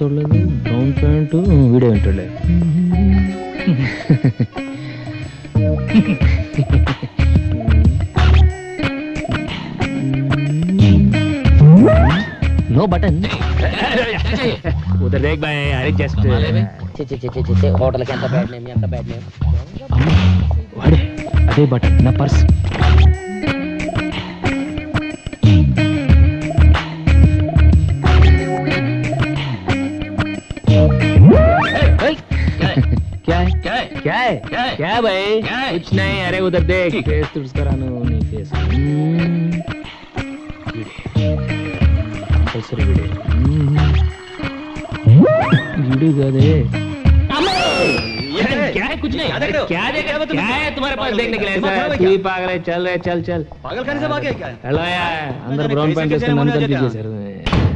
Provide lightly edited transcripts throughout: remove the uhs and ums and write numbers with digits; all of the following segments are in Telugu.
చూడలేదు, బ్రౌన్ ప్యాంట్ వీడియో వింటలే. नो बटन उधर देख भाई. अरे जस्ट होटल के अंदर बैठने में अंदर बैठने वाड़े अदे बटन ना पर्स. क्या है क्या है क्या है क्या है भाई? कुछ नहीं. अरे उधर देख फेस तुझ करानो नहीं फेस कंपल्सरी वीडियो गए. क्या है? कुछ नहीं. क्या देखेगा क्या है तुम्हारे पास देखने के लिए? तू ही पागल है. चल रहे चल चल पागल खाने से भागे क्या? हेलो यार अंदर ब्राउन पैंट के मन कर दीजिए सर.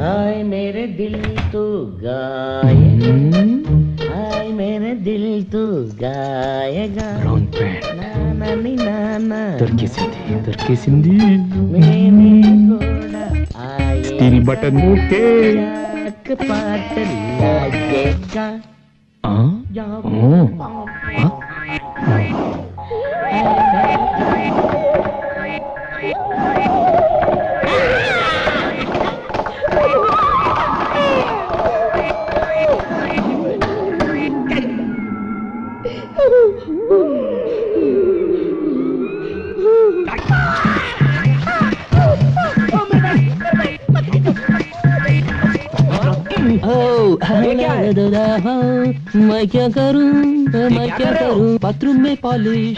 हाय मेरे दिल तू गाएगा, हाय मेरे दिल तू गाएगा. ब्राउन पैंट नाना दरकी सिंधी मेरे घोड़ा आए स्टील बटन के पाट लगेगा. मैं क्या करूं बाथरूम में पॉलिश,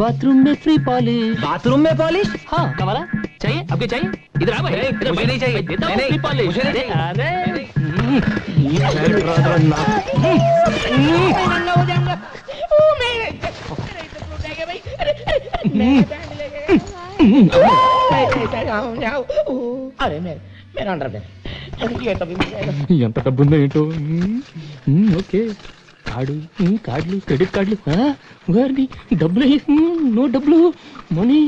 बाथरूम में फ्री पॉलिश. बाथरूम में पॉलिश? हाँ कमाला चाहिए आपके चाहिए. इधर आ भाई. मुझे नहीं चाहिए. देता हूँ फ्री पॉलिश. मुझे नहीं चाहिए. अरे मेरा अंडरवेयर ఎంత డబ్బుందో ఏంటో. ఓకే కార్డులు క్రెడిట్ కార్డులు వారిని డబ్బులు నో డబ్బులు మనీ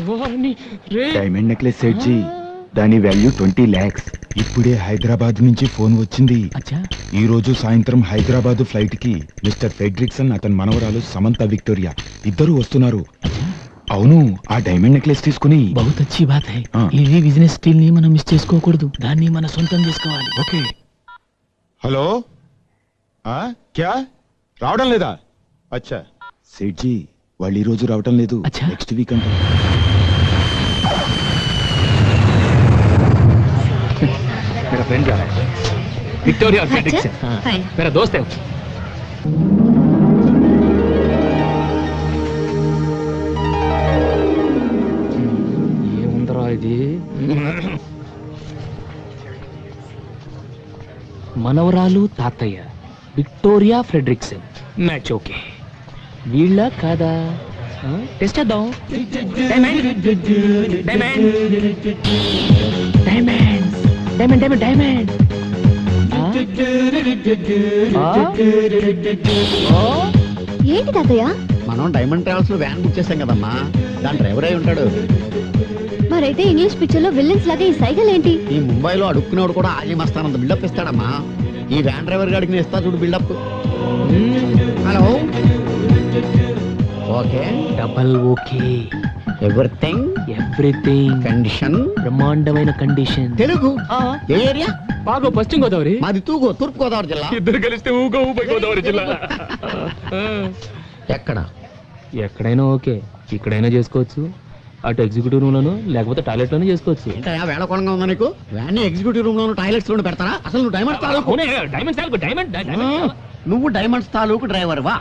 వారిని రే. డైమండ్ నెక్లెస్ సెట్ జీ, దాని వాల్యూ 20 lakhs. ఇప్పుడే హైదరాబాద్ నుంచి ఫోన్ వచ్చింది. ఈ రోజు సాయంత్రం హైదరాబాద్ ఫ్లైట్ కి మిస్టర్ ఫెడ్రిక్సన్ అతని మనవరాలు సమంత విక్టోరియా ఇద్దరు వస్తున్నారు. అవును, ఆ డైమండ్ నెక్లెస్ తీసుకుని బహుత్ అచ్చి బాత్ హై. ఈ బిజినెస్ స్టిల్ ని మనం మిస్ చేసుకోకూడదు. దాన్ని మన సొంతం చేసుకోవాలి. ఓకే. హలో క్యా రావడం లేదా? అచ్చా సేట్ జీ వాళ్ళు ఈ రోజు రావడం లేదు, నెక్స్ట్ వీక్ అంట. मेरा फ्रेंड जा रहा है विक्टोरिया और फ्रेडरिक्सन. मेरा दोस्त है. ఏముందరా ఇది? మనవరాలు తాతయ్య విక్టోరియా ఫ్రెడరిక్సన్ మ్యాచ్. ఓకే వీళ్ళ కాదా? టెస్ట్ చేద్దాం. Diamond diamond diamond diamond diamond diamond. ఏంటి తాతయ్య? మనం డైమండ్ ట్రావెల్స్ లో వ్యాన్ బుక్ చేసాం కదమ్మా, దాని డ్రైవర్ అయి ఉంటాడు. మరైతే ఇంగ్లీష్ పిక్చర్ లో విల్లన్స్ లాగా ఈ సైకిల్ ఏంటి? ఈ ముంబైలో అడుక్కునేవాడు కూడా ఆజమస్తానంత బిల్డప్ ఇస్తాడమ్మా. ఈ వ్యాన్ డ్రైవర్ గాడికి నేను ఇస్తా చూడు buildup. Hello okay double okay. Everything everything condition బ్రహ్మాండమైన కండిషన్. తెలుగు ఏ ఏరియా? బాగా పశ్చిమ గోదావరి. మాది తూగో తూర్పు గోదావరి జిల్లా. ఇద్దరు కలిస్తే ఊగో ఊపై గోదావరి జిల్లా. ఎక్కడ? ఎక్కడైనా ఓకే. ఇక్కడైనా చేసుకోవచ్చు, అటు ఎగ్జిక్యూటివ్ రూమ్ లోను లేకపోతే టాయిలెట్ లోనే చేసుకోవచ్చు. ఏంటయ్యా వేళకోళంగా ఉందా నీకు? వ్యాన్ ఎగ్జిక్యూటివ్ రూమ్ లోను టాయిలెట్స్ లోను పెడతారా? అసలు నువ్వు డైమండ్స్ తాలూకు నువ్వు డైమండ్స్ తాలూకు డ్రైవర్ వా?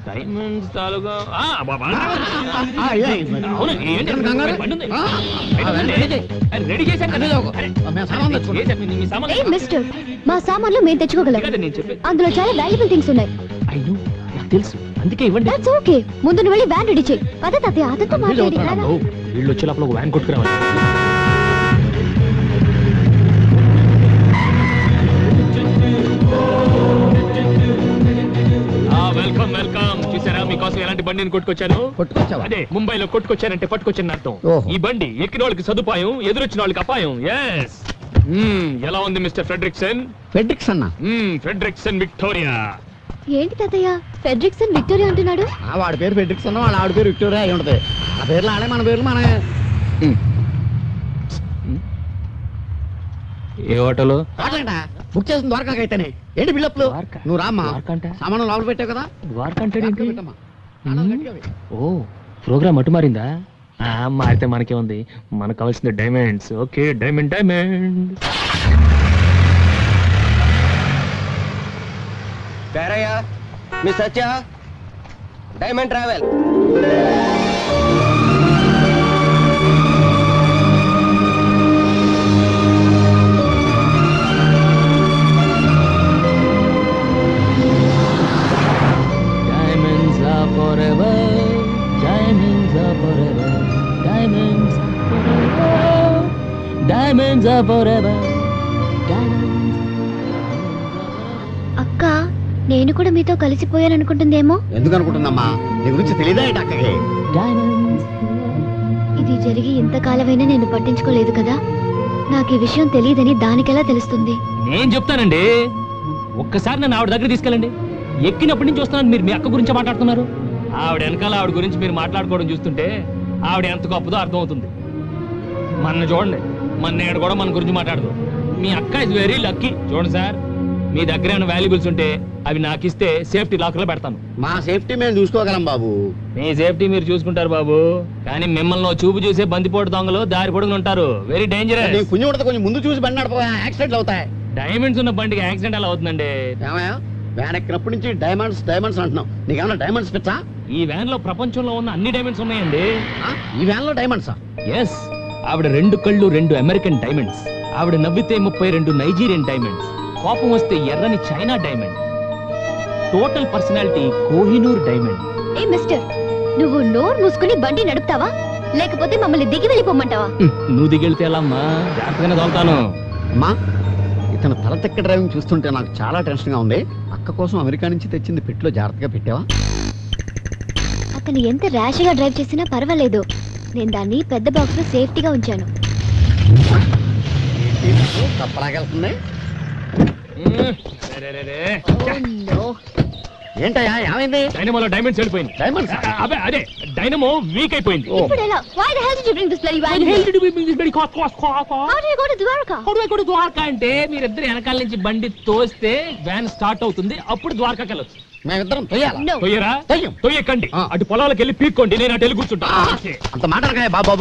డైమండ్స్ తాలూకా రెడీ చేశాను. ఏ మిస్టర్, మా సామాన్లు మేము తెచ్చుకోగలం. అందులో చాలా వాల్యుబుల్ థింగ్స్ ఉన్నాయి. అయ్యో నాకు తెలుసు, అందుకే ఇవ్వండి. That's okay. ముందు నువ్వు వెళ్ళి వ్యాన్ రెడీ చేయి. పద తాతయ్య, అతనితో మాట్లాడి. వీళ్ళు వచ్చే లోపల ఒక వ్యాన్ కొట్టుకురావాలి. Welcome welcome. చూసారా మీకోసం ఎలాంటి బండి నేను కొట్టుకొచ్చాను? అదే ముంబైలో కొట్టుకొచ్చానంటే పట్టుకొచ్చాను అర్థం. ఈ బండి ఎక్కిన వాళ్ళకి సదుపాయం, ఎదురొచ్చిన వాళ్ళకి అపాయం. ఎస్ ఎలా ఉంది మిస్టర్ ఫ్రెడ్రిక్సన్? ఫెడ్రిక్స్ అన్న ఫ్రెడ్రిక్సన్ విక్టోరియా. ఏంటి తాతయ్య ఫెడ్రిక్సన్ విక్టోరియా అంటున్నాడు? వాడి పేరు ఫెడ్రిక్స్ అన్న, వాళ్ళ ఆవిడ పేరు విక్టోరియా అయి ఉంటది. ఆ పేర్లు ఆడే, మన పేర్లు మనమే. ఏ హోటల్? బుక్ చేసిన ద్వారకాకి అయితేనే. ఏంటి బిల్డప్లు? ద్వారకా? నువ్వు రామ్మా, ద్వారకా అంటే? సామాను లోపల పెట్టావు కదా. ద్వారకా అంటే ఏంటి? పెట్టమ్మా. తాళాలు గట్టిగా వేయి. ఓ ప్రోగ్రామ్ అటు మారిందా? మారితే మనకే ఉంది, మనకు కావాల్సింది diamonds. Okay diamond diamond. Perayya me Satya diamond travel. Diamonds are forever. Diamonds are forever. Diamonds are forever. Diamonds are forever. అక్క నేను కూడా మీతో కలిసిపోయాను అనుకుంటుందేమో. ఎందుకు అనుకుంటుందమ్మా? నీ గురించి తెలియదా ఏంటి అక్కకి? Diamonds. ఇది జరిగి ఇంతకాలమైనా నేను పట్టించుకోలేదు కదా. నాకు ఈ విషయం తెలియదని దానికెలా తెలుస్తుంది? నేను చెప్తానండి, ఒక్కసారి నన్ను ఆవిడ దగ్గర తీసుకెళ్ళండి. ఎక్కినప్పటి నుంచి చూస్తున్నాను మీరు మీ అక్క గురించి మాట్లాడుతున్నారు. ఆవిడ వెనకాల ఆవిడ గురించి మీరు మాట్లాడుకోవడం చూస్తుంటే ఆవిడ ఎంత గొప్పదో అర్థం అవుతుంది. మన చూడండి, మన నేడు కూడా మన గురించి మాట్లాడదు. మీ అక్క ఇస్ వెరీ లక్కీ. చూడండి సార్, మీ దగ్గర ఏమైనా వాల్యుబుల్స్ ఉంటే అవి నాకు ఇస్తే సేఫ్టీ లాకర్లో పెడతాను. మా సేఫ్టీ మేము చూసుకోగలం బాబు. మీ సేఫ్టీ మీరు చూసుకుంటారు బాబు, కానీ మిమ్మల్ని చూపు చూసే బందిపోటు దొంగలు దారి పొడుగులు ఉంటారు. Very dangerous. కొంచెం ఉండదు, కొంచెం ముందు చూసి బండి నడపగా యాక్సిడెంట్లు అవుతాయి. డైమండ్స్ ఉన్న బండికి యాక్సిడెంట్ ఎలా అవుతుందండి? ఏమయ్యా, వ్యాన్ ఎక్కినప్పటి నుంచి డైమండ్స్ డైమండ్స్ అంటున్నావు. నీకేమన్నా డైమండ్స్ పిచ్చా? ఈ వ్యాన్ లో ప్రపంచంలో ఉన్న అన్ని డైమండ్స్ ఉన్నాయండి. ఈ వ్యాన్ లో డైమండ్సా? ఎస్, ఆవిడ 2 కళ్ళు 2 అమెరికన్ డైమండ్స్. ఆవిడ నవ్వితే 32 నైజీరియన్ డైమండ్స్. కోపం వస్తే ఎర్రని China diamond. Total personality Kohinoor diamond. ఏ మిస్టర్, నువ్వు నోరు మూసుకుని బండి నడుపుతావా లేకపోతే మమ్మల్ని దిగి వెళ్ళిపోమంటావా? నువ్వు దిగెళ్తే ఎలా అమ్మా? జాగ్రత్తగానే తోలుతాను. అమ్మా, ఇతను తల తెక్క డ్రైవింగ్ చూస్తుంటే నాకు చాలా టెన్షన్ గా ఉంది. అక్క కోసం అమెరికా నుంచి తెచ్చింది పెట్టిలో జాగ్రత్తగా పెట్టావా? అతను ఎంత ర్యాష్ గా డ్రైవ్ చేసినా పర్వాలేదు. నేను దాన్ని పెద్ద బాక్స్ లో సేఫ్టీగా ఉంచాను. తప్పలాగెళ్తుంది. ఏంటయ్యా, ఏమైంది? డైనమోలో డైమండ్స్ వెళ్ళిపోయింది. డైమండ్స్? అదే అదే, డైనమో వీక్ అయిపోయింది. ఇప్పుడు ఎలా? Why the hell did you bring this bloody van here? How do you go to Dwarka? Dwaraka అంటే మీరిద్దరు వెనకాల నుంచి బండి తోస్తే వ్యాన్ స్టార్ట్ అవుతుంది, అప్పుడు ద్వారకాకి వెళ్ళొచ్చు. మేమిద్దరం తొయ్యాలా? No. తొయ్యరా? తొయ్యం. తొయ్యకండి, అటు పొలాలకు వెళ్ళి పీక్కోండి, నేను అటు వెళ్ళి కూర్చుంటా. అంత మాటలకాయ బాబా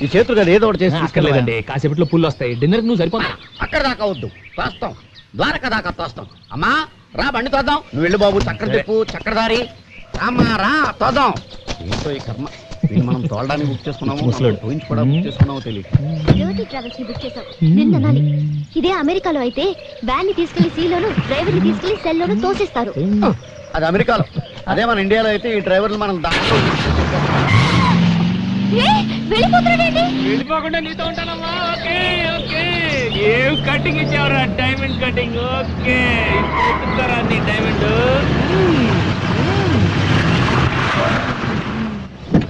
ఈ చేతులు కదా ఏదో ఒకటి చేసి తీసుకెళ్ళలేదండి, కాసేపట్లో పుల్లు వస్తాయి. డిన్నర్ నువ్వు సరిపోతావు. అక్కడ దాకా వద్దు, తోస్తాం. ద్వారకా దాకా తోస్తాం. అమ్మా రా, బండి తోద్దాం. నువ్వు వెళ్ళు బాబు, చక్కెర చెప్పు, చక్రధారి రామ్మా రా, తోద్దాం. ఏంటో ఈ కర్మ, వీళ్ళు మనం తోలడానికి బుక్ చేసుకున్నాము, కూడా బుక్ చేసుకున్నామో తెలియదు. Dirty Travels ని బుక్ చేసాం. నిన్న అనాలి. ఇదే అమెరికాలో అయితే వ్యాన్ ని తీసుకెళ్లి సీలోను, డ్రైవర్ ని తీసుకెళ్లి సెల్లోను తోసేస్తారు. అది అమెరికాలో. అదే మన ఇండియాలో అయితే ఈ డ్రైవర్లు మనం దాంట్లో వెళ్ళిపోతున్నాడండి. వెళ్ళిపోకుండా నీతో ఉంటానమ్మా. ఓకే ఓకే, ఏం కటింగ్ ఇచ్చావురా? Diamond cutting. ఓకే, ఇప్పుడు నీ డైమండ్.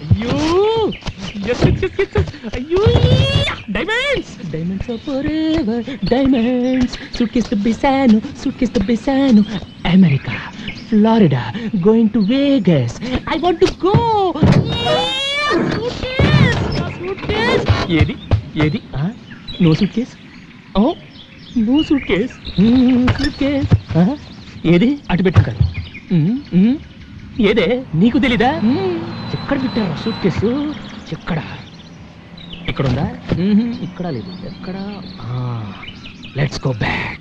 అయ్యో అయ్యో, diamonds diamonds forever. Diamonds suitcase బిసాను, సూట్ కేస్ బిసాను. America, Florida, going to Vegas. I want to go. ఏది ఏది? No suitcase. Oh no suitcase. Suitcase ఏది? అటు పెట్టారు. ఏదే నీకు తెలీదా? ఎక్కడ పెట్టారు సూట్ కేసు? ఎక్కడ? ఇక్కడ ఉందా? ఇక్కడ లేదు. ఎక్కడ? Let's go back.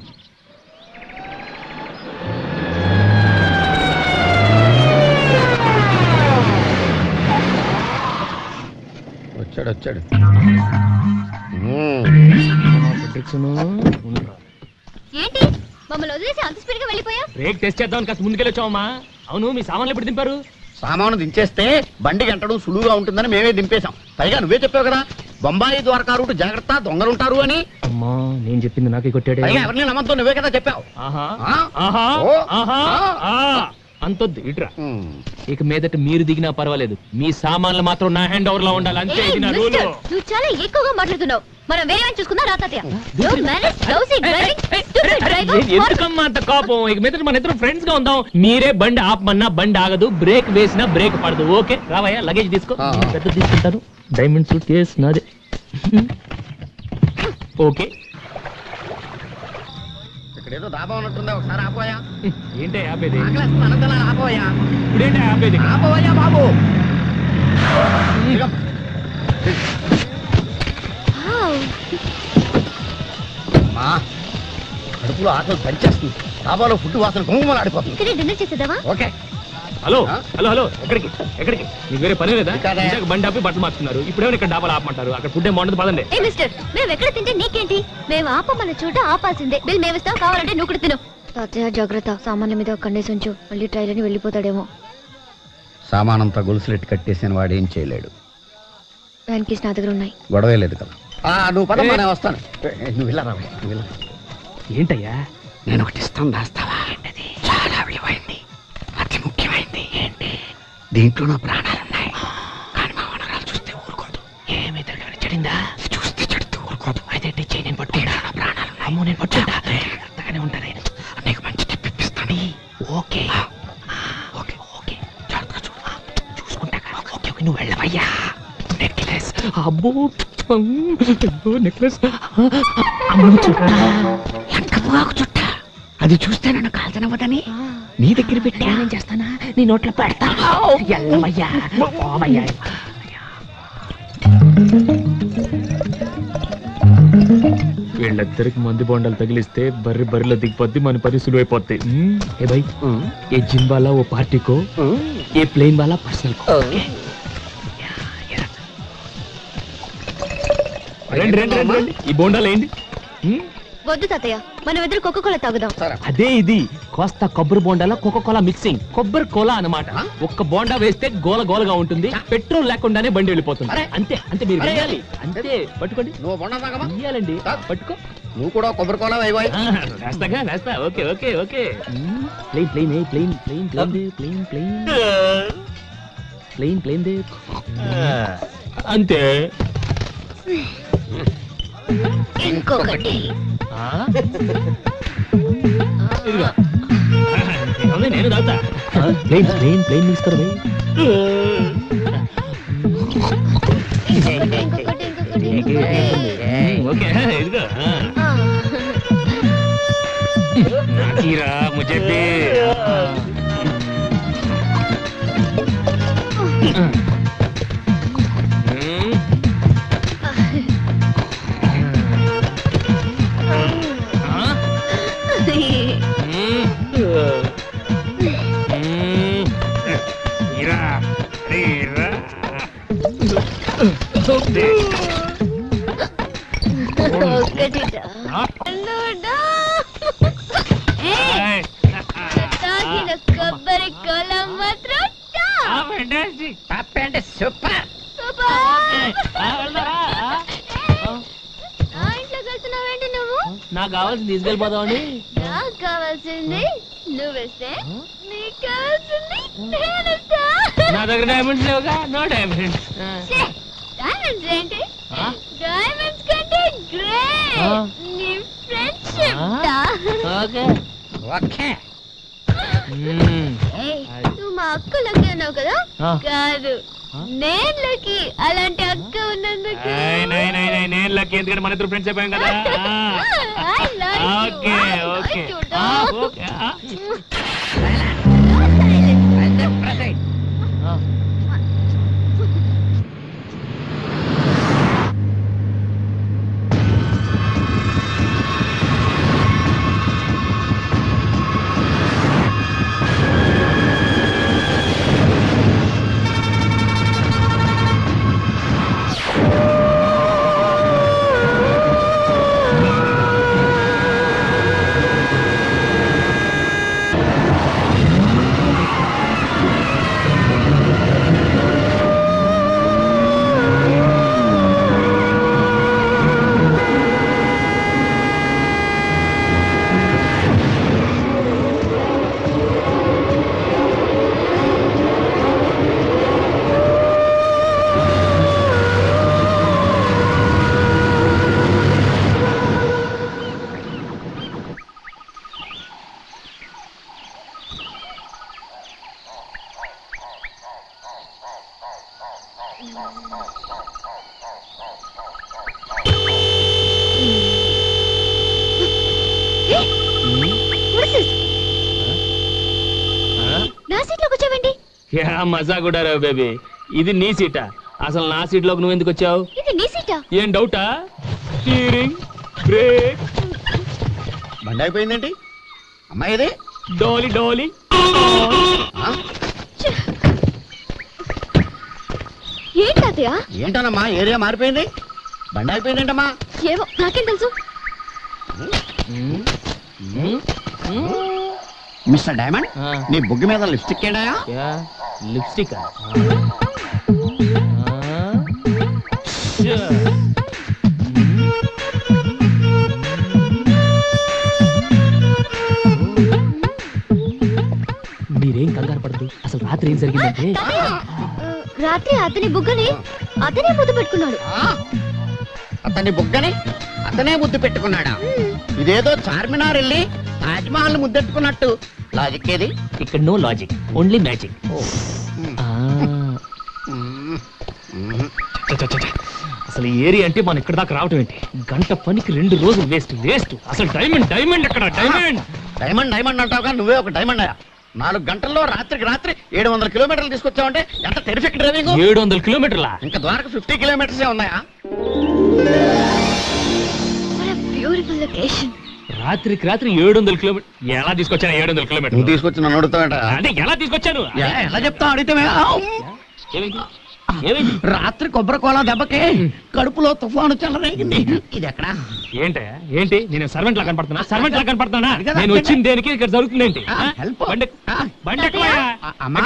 వచ్చాడు వచ్చాడు. ఏంటి మమ్మల్ని వదిలేసి అంత స్పీడ్ గా వెళ్ళిపోయా? బ్రేక్ టెస్ట్ చేద్దాం కాస్త ముందుకెళ్ళొచ్చావమ్మా. అవును, మీ సామాన్లు ఎప్పుడు దింపారు? సామాను దించేస్తే బండి గంటడం సులువుగా ఉంటుందని మేమే దింపేశాం. పైగా నువ్వే చెప్పావు కదా, బొంబాయి ద్వారకా రూట్ జాగ్రత్త, దొంగలుంటారు అని. అమ్మా, నేను చెప్పింది నాకే కొట్టాడు. పైగా ఎవరిని నమ్మద్దు, నువ్వే కదా చెప్పావు. ఆహా ఆ? ఆహా ఓ? ఆహా. ఆ? అంతొద్దు ఇట్రా. ఇక మీదట మీరు దిగినా పర్వాలేదు, మీ సామాన్లు మాత్రం నా హ్యాండ్ ఓవర్ లో ఉండాలి, అంతే. ఇది నా రూల్. నువ్వు చాలా ఎక్కువగా మాట్లాడుతున్నావు. మనం వేరే వాడిని చూసుకుందాం రా తాతయ్య. Don't manage lousy driving, stupid driver. ఎందుకమ్మా అంత కోపం? ఇక మీదట మన ఇద్దరు ఫ్రెండ్స్ గా ఉందాం. మీరే బండి ఆపమన్నా బండి ఆగదు, బ్రేక్ వేసినా బ్రేక్ పడదు. ఓకే రావయ్యా, లగేజ్ తీసుకో. పెద్ద తీసుకుంటాను. డైమండ్ సూట్ కేస్ నాదే. ఓకే. ఇక్కడేదో దాబా ఉన్నట్టుందా, ఒకసారి ఆపోయా. ఏంటే ఆపేది? ఆపోయా. ఇప్పుడేంటే ఆపేది? ఆపోయా బాబు. కడుపులో ఆకలి పనిచేస్తుంది. డాబాలో ఫుడ్ వాసన గుమ్మలు ఆడిపోతుంది. ఇక్కడే డిన్నర్ చేసేదావా? ఓకే. హలో హలో హలో, ఎక్కడికి ఎక్కడికి? మీకు వేరే పని లేదా? కాదా? ఇందాక బండి ఆపి బట్టలు మార్చుకున్నారు, ఇప్పుడేమో ఇక్కడ డాబాలు ఆపమంటారు? అక్కడ ఫుడ్ ఏం బాగుండదు, పదండి. ఏ మిస్టర్, మేము ఎక్కడ తింటే నీకేంటి? మేము ఆపమన్న చోట ఆపాల్సిందే. బిల్ మేమిస్తాం, కావాలంటే నువ్వు కూడా తిను. తాతయ్య జాగ్రత్త, సామాన్ల మీద కన్నేసి ఉంచు, మళ్ళీ ట్రైల్ అని వెళ్ళిపోతాడేమో. సామానంతా గొలుసులెట్టి కట్టేసిన వాడు ఏం చేయలేడు. వ్యాన్ కీస్ నా దగ్గర ఉన్నాయి. గొడవే లేదు కదా. నువ్వు పదమ్మా, నేను వస్తాను. నువ్వు వెళ్ళరా, నువ్వు వెళ్ళరా. ఏంటయ్యా? నేను ఒకటి ఇస్తాను, దాస్తావా? చాలా విలువైంది, అతి ముఖ్యమైనది. ఏంటి? దీంట్లో నా ప్రాణాలున్నాయి, కానీ మా వనరాలు చూస్తే ఊరుకోదు. ఏమి తిరగని చెడిందా? చూస్తే చెడితే ఊరుకోదు. అయితే టీచే, నేను పట్టుకుంటా. నా ప్రాణాలు అమ్మో, నేను పట్టుకుంటా. అంతగానే ఉంటాను. నీకు మంచి టిప్ ఇప్పిస్తాను. ఓకే ఓకే ఓకే, జాగ్రత్తగా చూడు. చూసుకుంటా. ఓకే ఓకే, నువ్వు వెళ్ళవయ్యా. నెక్లెస్. అబ్బో నెక్లెస్. లంకపోకు చుట్ట. అది చూస్తే నన్ను కాల్చనవ్వదని నీ దగ్గర పెట్టి ఏం చేస్తానా, నీ నోట్లో పెడతా. ఎల్లవయ్యా, పోవయ్యా. వీళ్ళిద్దరికి మందు బొండాలు తగిలిస్తే బర్రెలో దిగిపోద్ది, మన పని సులువైపోద్ది. ఏ భాయ్, ఏ జిమ్ వాలా ఓ పార్టీ కో, ఏ ప్లేన్ వాలా పర్సనల్ కో. రండి రండి రండి రండి. ఈ బోండాలు ఏంటి? వద్దు తాతయ్య, మనం ఇద్దరు కోకోకోలా తాగుదాం. అదే ఇది కోస్తా కొబ్బరి బోండాల కోకోకోలా మిక్సింగ్. కొబ్బరి కోలా అన్నమాట. ఒక్క బోండా వేస్తే గోల గోలగా ఉంటుంది, పెట్రోల్ లేకుండానే బండి వెళ్ళిపోతుంది. అంతే అంతే, మీరు వేయాలి అంతే. పట్టుకోండి. నువ్వు బొండ తాగమా? వేయాలండి, పట్టుకో. నువ్వు కూడా కొబ్బరి కోలా వేయబోయ్. వేస్తాగా, వేస్తా. Okay okay okay. Plane plane plane plane plane plane plane plane plane దే. అంతే. ఇంకొకటి. ఇదిగో నేను తాగుతా. ప్లేన్ ప్లేన్ ప్లేన్ తీసుకోరా భయ్. ఓకే ఇదిగో. నాకీరా ముझे भी. కొబ్బరి కోలా మాత్రం సూపర్. ఇంట్లో కలుస్తున్నావేంటి నువ్వు? నాకు కావాల్సింది తీసుకెళ్ళిపోతామండి. నాకు కావాల్సింది నువ్వేస్తే, నీకు కావాల్సింది నేనేస్తా. నా దగ్గర డైమండ్స్ లేవుగా. No diamonds. డైమండ్స్ ఏంటి? డైమండ్స్ కంటే గ్రేట్ నీ ఫ్రెండ్షిప్. Okay okay. నువ్వు మా అక్క లక్కీ అన్నావు కదా? ఆ. కాదు, నేను లక్కీ. అలాంటి అక్క ఉన్నందుకు. నేను లక్కీ, ఎందుకంటే మన ఇద్దరు ఫ్రెండ్స్ అయిపోయాం కదా. I like you. Okay I okay like you, dog. Okay. Yeah మజా కూడా రావు బేబీ. ఇది నీ సీటా? అసలు నా సీట్లోకి నువ్వు ఎందుకు వచ్చావు? ఇది నీ సీటా? ఏం డౌటా? Steering, brake. బండి అయిపోయిందేంటి అమ్మాయి? ఇది డోలి డోలి. ఏంటి తాతయ్య? ఏంటనమ్మా ఏరియా మారిపోయింది, బండి అయిపోయిందేంటమ్మా? ఏమో నాకేం తెలుసు. మిస్టర్ డైమండ్, నీ బుగ్గి మీద లిప్స్టిక్ ఏంటా? లిప్స్టిక్ మీరేం కంగారు పడదు. అసలు రాత్రి ఏం జరిగిందంటే, రాత్రి అతని బుగ్గని అతనే ముద్దు పెట్టుకున్నాడు. అతని బుగ్గని అతనే ముద్దు పెట్టుకున్నాడా? ఇదేదో చార్మినార్ వెళ్ళి తాజ్మహల్ ముద్దెట్టుకున్నట్టు లాజిక్ ఏది? ఇక్కడ నో లాజిక్, ఓన్లీ మ్యాజిక్. అసలు ఈ ఏరియా అంటే మనం ఇక్కడ దాకా రావటం ఏంటి? గంట పనికి 2 రోజులు వేస్ట్ వేస్ట్. అసలు డైమండ్ డైమండ్ ఎక్కడ? డైమండ్ డైమండ్ డైమండ్ అంటావు కానీ నువ్వే ఒక డైమండ్ అయ్యా. 4 గంటల్లో రాత్రికి రాత్రి 700 కిలోమీటర్లు తీసుకొచ్చావంటే ఎంత టెరిఫిక్ డ్రైవింగ్. 700 కిలోమీటర్లా? ఇంకా ద్వారకు 50 కిలోమీటర్సే ఉన్నాయా? Beautiful location. రాత్రికి రాత్రి 700 కిలోమీటర్ ఎలా తీసుకొచ్చాను? 700 కిలోమీటర్ తీసుకొచ్చి నన్ను అడుగుతావేట? అంటే ఎలా తీసుకొచ్చాను? ఎలా చెప్తావు అడిగితే? ఏమైంది? ఏమైంది? రాత్రి కొబ్బరి కోలా దెబ్బకి కడుపులో తుఫాను చెలరేగింది. ఇది ఎక్కడ? ఏంటయ్యా ఏంటి? నేను సర్వెంట్ లా కనపడుతున్నా? సర్వెంట్ లా కనపడుతున్నా? నేను వచ్చింది దేనికి? ఇక్కడ జరుగుతుంది ఏంటి? హెల్ప్. బండి ఎక్కువయ్యా. అమ్మా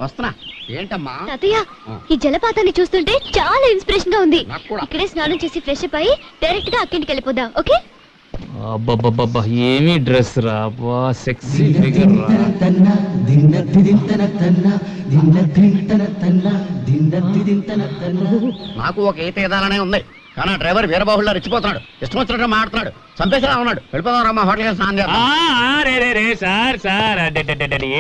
వస్తున్నా. ఏంటమ్మా? తాతయ్య, ఈ జలపాతాన్ని చూస్తుంటే చాలా ఇన్స్పిరేషన్ గా ఉంది. నాకు కూడా. ఇక్కడే స్నానం చేసి ఫ్రెష్ అప్ అయ్యి డైరెక్ట్ గా అక్కింటికి వెళ్ళిపోదాం. ఓకే? అబ్బబ్బబ్బబ్బా ఏమి డ్రెస్ రా, బా సెక్సీ ఫిగర్ రా. నాకు ఒక ఈత ఎదాలనే ఉంది కానీ ఆ డ్రైవర్ వీరబాహుళ్ళ రెచ్చిపోతున్నాడు. ఇష్టం వచ్చినట్టు మాట్లాడుతున్నాడు. చంపేసేలా ఉన్నాడు. వెళ్ళిపోదాం రమ్మా, హోటల్ స్నానం చేద్దాం. రే సార్ సార్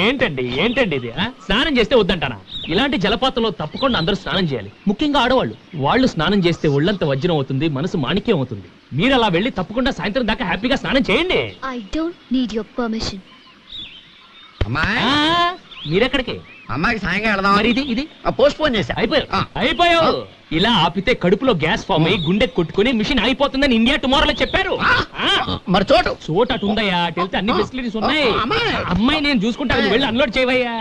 ఏంటండి ఏంటండి ఇది? స్నానం చేస్తే వద్దంటానా? ఇలాంటి జలపాతంలో తప్పకుండా అందరూ స్నానం చేయాలి, ముఖ్యంగా ఆడవాళ్ళు. వాళ్ళు స్నానం చేస్తే ఒళ్ళంత వజ్రం అవుతుంది, మనసు మాణిక్యం అవుతుంది. మీరు అలా వెళ్ళి తప్పకుండా సాయంత్రం దాకా హ్యాపీగా స్నానం చేయండి. I don't need your permission. అమ్మాయి మీరెక్కడికి? అమ్మాయికి సాయంగా వెళదాం. మరి ఇది పోస్ట్ పోన్ చేశా. అయిపోయావు. ఇలా ఆపితే కడుపులో గ్యాస్ ఫామ్ అయ్యి గుండె కొట్టుకుని మిషన్ అయిపోతుందని ఇండియా టుమారోలో చెప్పారు. మరి చోటు అటు ఉందయ్యా, అటు వెళ్తే అన్ని ఫెసిలిటీస్ ఉన్నాయి. అమ్మాయి. అమ్మాయి నేను చూసుకుంటా, నువ్వు వెళ్ళి అన్లోడ్ చేయవయ్యా.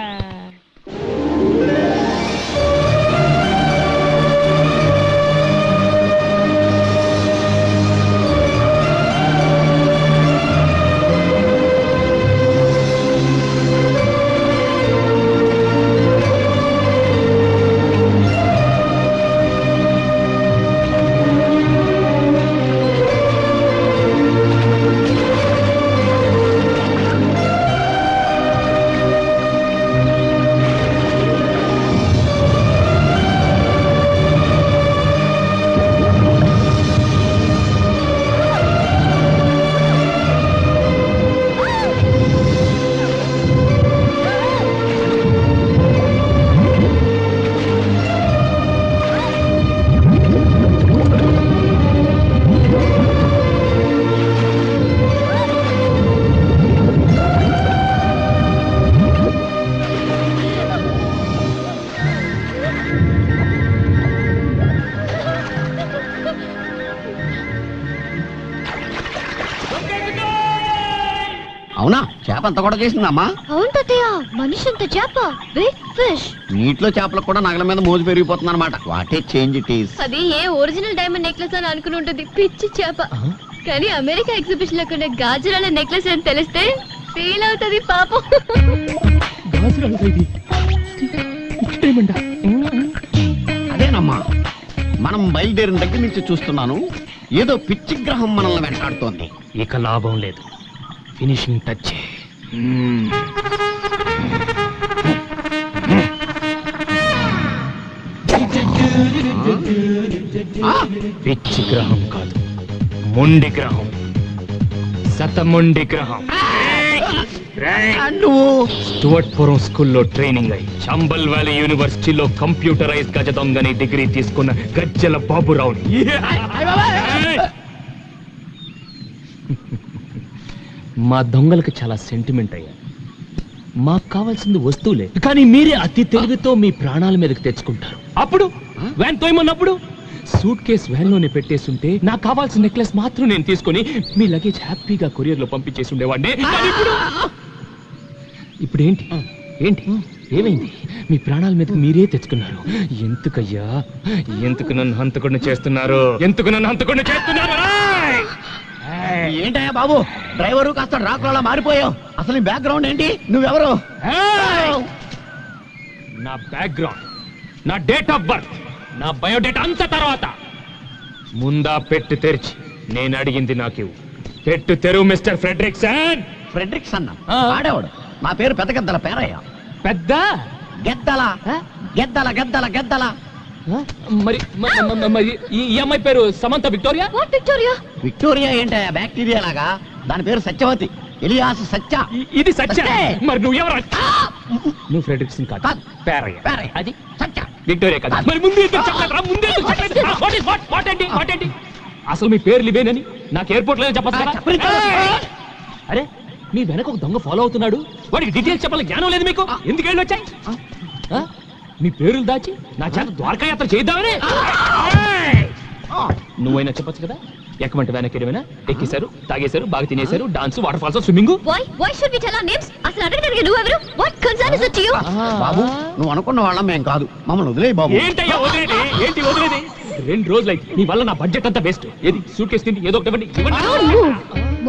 అవునా? చేప అంత కూడా చేసిందమ్మా? అవును తాతయ్య, మనిషి అంత చేప, బిగ్ ఫిష్. నీటిలో చేపలకు కూడా నగల మీద మోజు పెరిగిపోతుంది అనమాట. What a change it is. అది ఏ ఒరిజినల్ డైమండ్ నెక్లెస్ అని అనుకుని ఉంటుంది, పిచ్చి చేప. కానీ అమెరికా ఎగ్జిబిషన్ లో కొన్న గాజురాల నెక్లెస్ అని తెలిస్తే ఫీల్ అవుతుంది పాపం. అదేనమ్మా, మనం బయలుదేరిన దగ్గర నుంచి చూస్తున్నాను ఏదో పిచ్చి గ్రహం మనల్ని వెంటాడుతోంది. ఇక లాభం లేదు, ఫినిషింగ్ టచ్. పిచ్చి గ్రహం కాదు, మొండి గ్రహం, శతమొండి గ్రహం. స్టువర్ట్పురం స్కూల్లో ట్రైనింగ్ అయ్యి చంబల్ వ్యాలీ యూనివర్సిటీలో కంప్యూటరైజ్ గజ దొంగని డిగ్రీ తీసుకున్న గజ్జల బాబురావుని మా దొంగలకు చాలా సెంటిమెంట్ అయ్యా. మాకు కావాల్సింది వస్తువులే, కానీ మీరే అతి తెలివితో మీ ప్రాణాల మీదకి తెచ్చుకుంటారు. అప్పుడు వ్యాన్ తోయమన్నప్పుడు సూట్ కేస్ వ్యాన్ లోనే పెట్టేస్తుంటే నాకు కావాల్సిన నెక్లెస్ మాత్రం నేను తీసుకొని మీ లగేజ్ హ్యాపీగా కొరియర్ లో పంపించేసి ఉండేవాడిని. కానీ ఇప్పుడు ఏంటి ఏంటి ఏమైంది? మీ ప్రాణాల మీద మీరే తెచ్చుకున్నారు. ఎందుకయ్యా, ఎందుకు నన్ను హంతకుండా చేస్తున్నారు? ఎందుకు నన్ను హంతకుండా చేస్తున్నారు? ఏంటయ్యా బాబు, డ్రైవరు కాస్త డ్రాకులా మారిపోయావు. అసలు బ్యాక్గ్రౌండ్ ఏంటి? నువ్వెవరు? నా బ్యాక్గ్రౌండ్, నా డేట్ ఆఫ్ బర్త్, నా బయోడేటా అంతా తర్వాత. ముందా పెట్టు తెరిచి నేను అడిగింది నాకు పెట్టు తెరువు మిస్టర్ ఫ్రెడ్రిక్సన్. ఫ్రెడ్రిక్సన్ ఆడేవాడు. నా పేరు పెద్ద గద్దల పేరయ్య. పెద్ద గెద్దల గెద్దల గెద్దల గెద్దల. మరి మరి ఈ అమ్మాయి పేరు సమంత విక్టోరియా. విక్టోరియా విక్టోరియా ఏంటయ్యా బ్యాక్టీరియా లాగా? దాని పేరు సత్యవతి, ఎలియాస్ సత్య. ఇది సత్య. మరి నువ్వు ఎవరు? నువ్వు ఫ్రెడ్రిక్సన్ కాదు, పేరయ్య. పేరయ్య అది సత్య, విక్టోరియా కదా. మరి ముందు ఎందుకు చెప్పలేదురా? ముందు ఎందుకు చెప్పలేదు? What ఏంటి? అసలు మీ పేర్లు ఇవేనని నాకు ఎయిర్పోర్ట్ లో చెప్పచ్చు. అరే మీ వెనక ఒక దొంగ ఫాలో అవుతున్నాడు. వాడికి డీటెయిల్స్ చెప్పాలి జ్ఞానం లేదు మీకు. ఎందుకు వెళ్ళి వచ్చాయి? మీ పేర్లు దాచి నా చేత ద్వారకా యాత్ర చేద్దామని. నువ్వైనా చెప్పొచ్చు కదా. ఎక్కమంటే వెనక్కి ఏమైనా ఎక్కేశారు, తాగేశారు, బాగా తినేశారు, dance, water falls, swimming. why should we tell our names? అసలు అడగడానికి నువ్వెవరు? what concern is it to you? బాబు నువ్వు అనుకున్న వాళ్ళం మేం కాదు, మమ్మల్ని వదిలేయి బాబు. ఏంటయ్యా వదిలేది? ఏంటి వదిలేది? 2 రోజులు అయితే నీ వల్ల నా బడ్జెట్ అంతా వేస్ట్. ఏది సూట్ కేసు తిండి ఏదో ఒకటి ఇవ్వండి.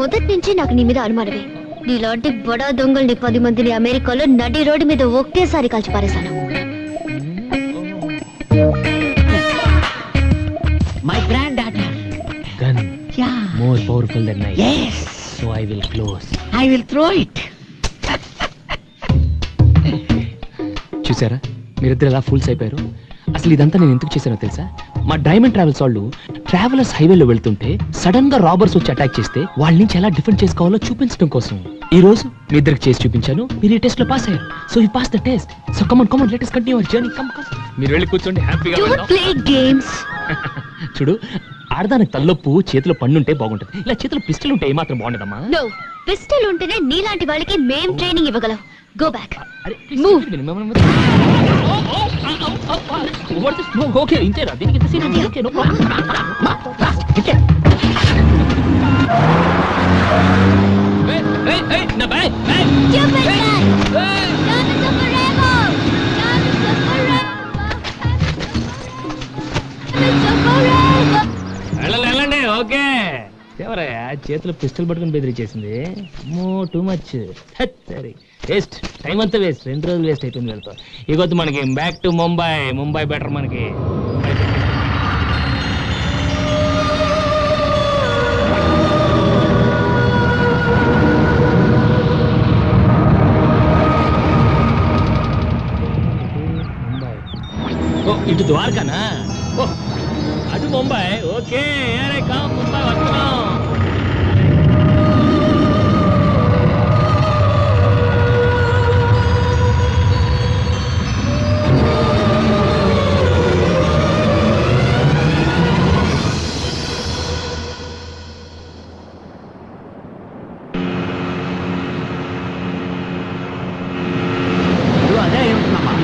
మొదటి నుంచి నాకు నీ మీద అనుమానమే. నీలాంటి బడా దొంగల్ని 10 మందిని అమెరికాలో నడి రోడ్డు మీద ఒకేసారి కాల్చి పారేశాను. My granddaughter. Gun more powerful than knife. Yes. So I will close. I will throw it. చూసారా మీరిద్దరు ఎలా ఫూల్స్ అయిపోయారు? అసలు ఇదంతా నేను ఎందుకు చేశానో తెలుసా? మా డైమండ్ ట్రావెల్స్ వాళ్ళు ట్రావెలర్స్ హైవేలో వెళ్తుంటే సడన్ గా రాబర్స్ వచ్చి అటాక్ చేస్తే వాళ్ళ నుంచి ఎలా డిఫెండ్ చేసుకోవాలో చూపించడం కోసం ఈ రోజు మీ ఇద్దరికి చేసి చూపించాను. మీరు ఈ టెస్ట్ లో పాస్ అయ్యారు. So you pass the test. So come on let us continue our journey. Come మీరు వెళ్ళి కూర్చోండి హ్యాపీగా. Don't play games. చూడు, ఆడదానికి తల్లొప్పు చేతిలో పన్నుంటే బాగుంటది. ఇలా చేతిలో పిస్టల్ ఉంటే ఏమాత్రం బాగుండదమ్మా. No. పిస్టల్ ఉంటేనే నీలాంటి వాళ్ళకి మేం ట్రైనింగ్ ఇవ్వగలం. Go back. Move. ఓకే ఇంతేనా? దీనికి ఇంత సీన్ ఉంది. Okay no problem. నా bag Stupid guy. Done it forever. Done it forever. వెళ్ళండి. ఓకే ఎవరయ్యా చేతిలో పిస్టల్ పట్టుకుని బెదిరించేసింది? Too much. సరే వేస్ట్, టైం అంతా వేస్ట్. 2 రోజులు వేస్ట్ అయిపోయింది వెళ్తా. ఇకొద్దు మనకి బ్యాక్ టు ముంబై బెటర్ మనకి. ఇటు ద్వారకానా? అటు ముంబై. ఓకే ముంబై వస్తున్నాం. అదే ఏమిటమ్మా?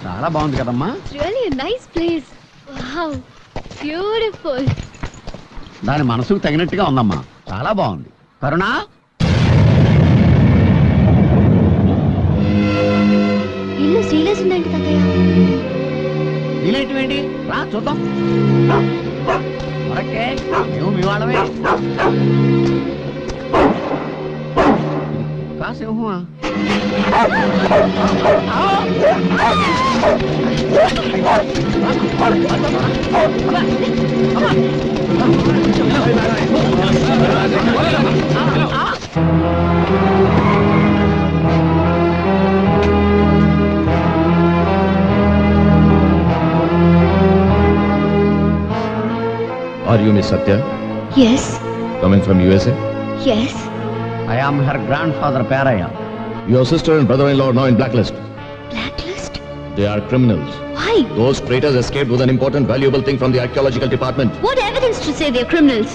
చాలా బాగుంది కదమ్మా. Really a nice place. Wow. Beautiful. దాని మనసుకు తగినట్టుగా ఉందమ్మా. చాలా బాగుంది. కరుణా, ఇల్లు సీరియస్ ఉందండి తాతయ్య. ఇలేటివేంటి? రా చూద్దాం. మరకే మేము మీ వాళ్ళమే. కాసేమా Are you Miss Satya? Yes. Coming from USA? Yes. I am her grandfather Paraya. Your sister and brother-in-law are now in blacklist. Blacklist? They are criminals. Why? Those traitors escaped with an important valuable thing from the archaeological department. What evidence to say they're criminals?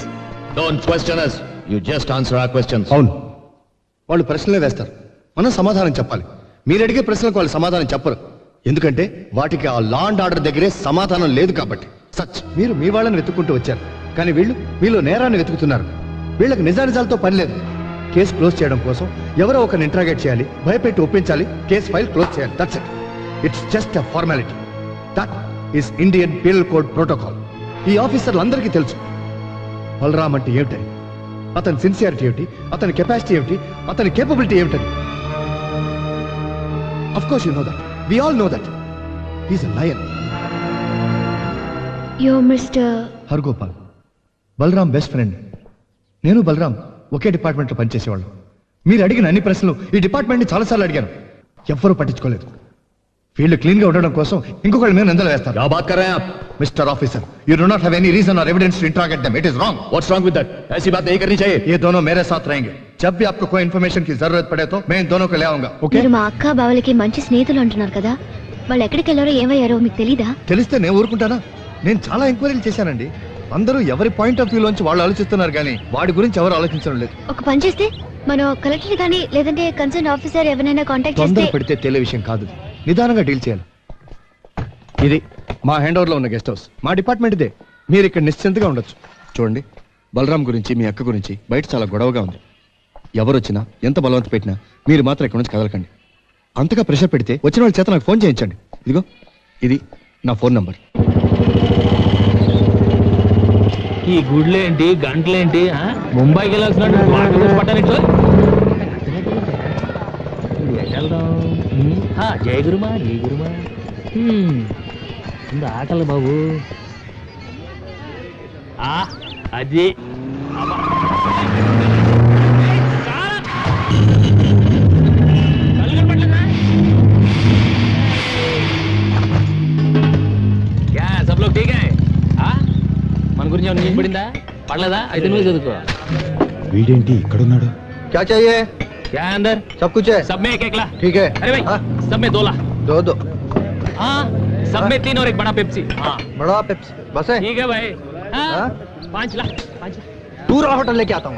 Don't question us. You just answer our questions. అవును, వాళ్ళు ప్రశ్నలే వేస్తారు, మనం సమాధానం చెప్పాలి. మీరు అడిగే ప్రశ్నలకు వాళ్ళు సమాధానం చెప్పరు, ఎందుకంటే వాటికి ఆ లా అండ్ ఆర్డర్ దగ్గరే సమాధానం లేదు కాబట్టి. సచ్ మీరు మీ వాళ్ళని వెతుక్కుంటూ వచ్చారు, కానీ వీళ్ళు మీలో నేరాన్ని వెతుకుతున్నారు. వీళ్ళకి నిజానిజాలతో పని లేదు. కేసు క్లోజ్ చేయడం కోసం ఎవరో ఒకరిని ఇంట్రాగేట్ చేయాలి, భయపెట్టి ఒప్పించాలి, కేసు ఫైల్ క్లోజ్ చేయాలి. That's it. It's just a formality. That is Indian penal code protocol. ఈ ఆఫీసర్లందరికీ తెలుసు బలరామ్ అంటే ఏమిటని, అతని సిన్సియారిటీ ఏమిటి, అతని కెపాసిటీ ఏమిటి, అతని కేపబిలిటీ ఏమిటని. Of course you know that. We all know that. He's a lion. You're Mr. Hargopal, Balram best friend. నేను బలరామ్ ఒకే డిపార్ట్మెంట్లో పనిచేసేవాళ్ళు. మీరు అడిగిన అన్ని ప్రశ్నలు ఈ డిపార్ట్మెంట్ని చాలాసార్లు అడిగాను, ఎవ్వరూ పట్టించుకోలేదు. ఫీల్డ్ క్లీన్ గా ఉండడం కోసం ఇంకొకళ్ళ మీద నిందలు వేస్తారు. क्या बात कर रहे हैं आप? Mister officer, you do not have any reason और evidence to interrogate them. It is wrong. What's wrong with that? ऐसी बात नहीं करनी चाहिए. ये दोनों मेरे साथ रहेंगे. जब भी आपको कोई इन्फॉर्मेशन की जरूरत पड़े तो मैं इन दोनों को ले आऊंगा. ओके? మీరు మా అక్క బావలకి మంచి స్నేహితులు అంటున్నారు కదా, వాళ్ళు ఎక్కడికి వెళ్ళారో ఏమయ్యారో మీకు తెలీదా? తెలిస్తే నేను ఊరుకుంటానా? నేను చాలా ఎంక్వైరీలు చేశానండి. అందరూ ఎవరి పాయింట్ ఆఫ్ వ్యూ లోంచి వాళ్ళు ఆలోచిస్తున్నారు, కానీ వాడి గురించి ఎవరు ఆలోచించడం లేదు. ఒక పని చేస్తే మనం కలెక్టర్ కానీ లేదంటే కన్సర్న్ ఆఫీసర్ ఎవరైనా కాంటాక్ట్ చేస్తే. తొందర పెడితే తెలియ విషయం కాదు, నిదానంగా డీల్ చేయాలి. ఇది మా హ్యాండ్ ఓవర్ లో ఉన్న గెస్ట్ హౌస్, మా డిపార్ట్మెంట్ ఇదే. మీరు ఇక్కడ నిశ్చింతగా ఉండొచ్చు. చూడండి, బలరాం గురించి మీ అక్క గురించి బయట చాలా గొడవగా ఉంది. ఎవరు వచ్చినా ఎంత బలవంత పెట్టినా మీరు మాత్రం ఇక్కడ నుంచి కదలకండి. అంతగా ప్రెషర్ పెడితే వచ్చిన వాళ్ళ చేత నాకు ఫోన్ చేయించండి. ఇదిగో ఇది నా ఫోన్ నంబర్. ఈ గుడ్లేంటి గంటలేంటి ముంబైకి వెళ్ళాల్సినట్టు పట్టానిట్లు జయ గురుమా జయ గురుమా ముందు ఆకలి బాబు. అది सब लोग ठीक है? మన గురించి ఏమైనా న్యూస్ పడిందా? పడలేదా? అయితే నువ్వు చదువుకో. వీడేంటి ఇక్కడున్నాడు? क्या चाहिए? क्या है अंदर? सब कुछ है. सब में एक एक ला. ठीक है. अरे भाई सब में 2 ला. दो. हाँ सब में 3 और एक बड़ा पेप्सी. हाँ बड़ा पेप्सी बस है. ठीक है भाई. हाँ 5 ला. पूरा होटल लेके आता हूँ.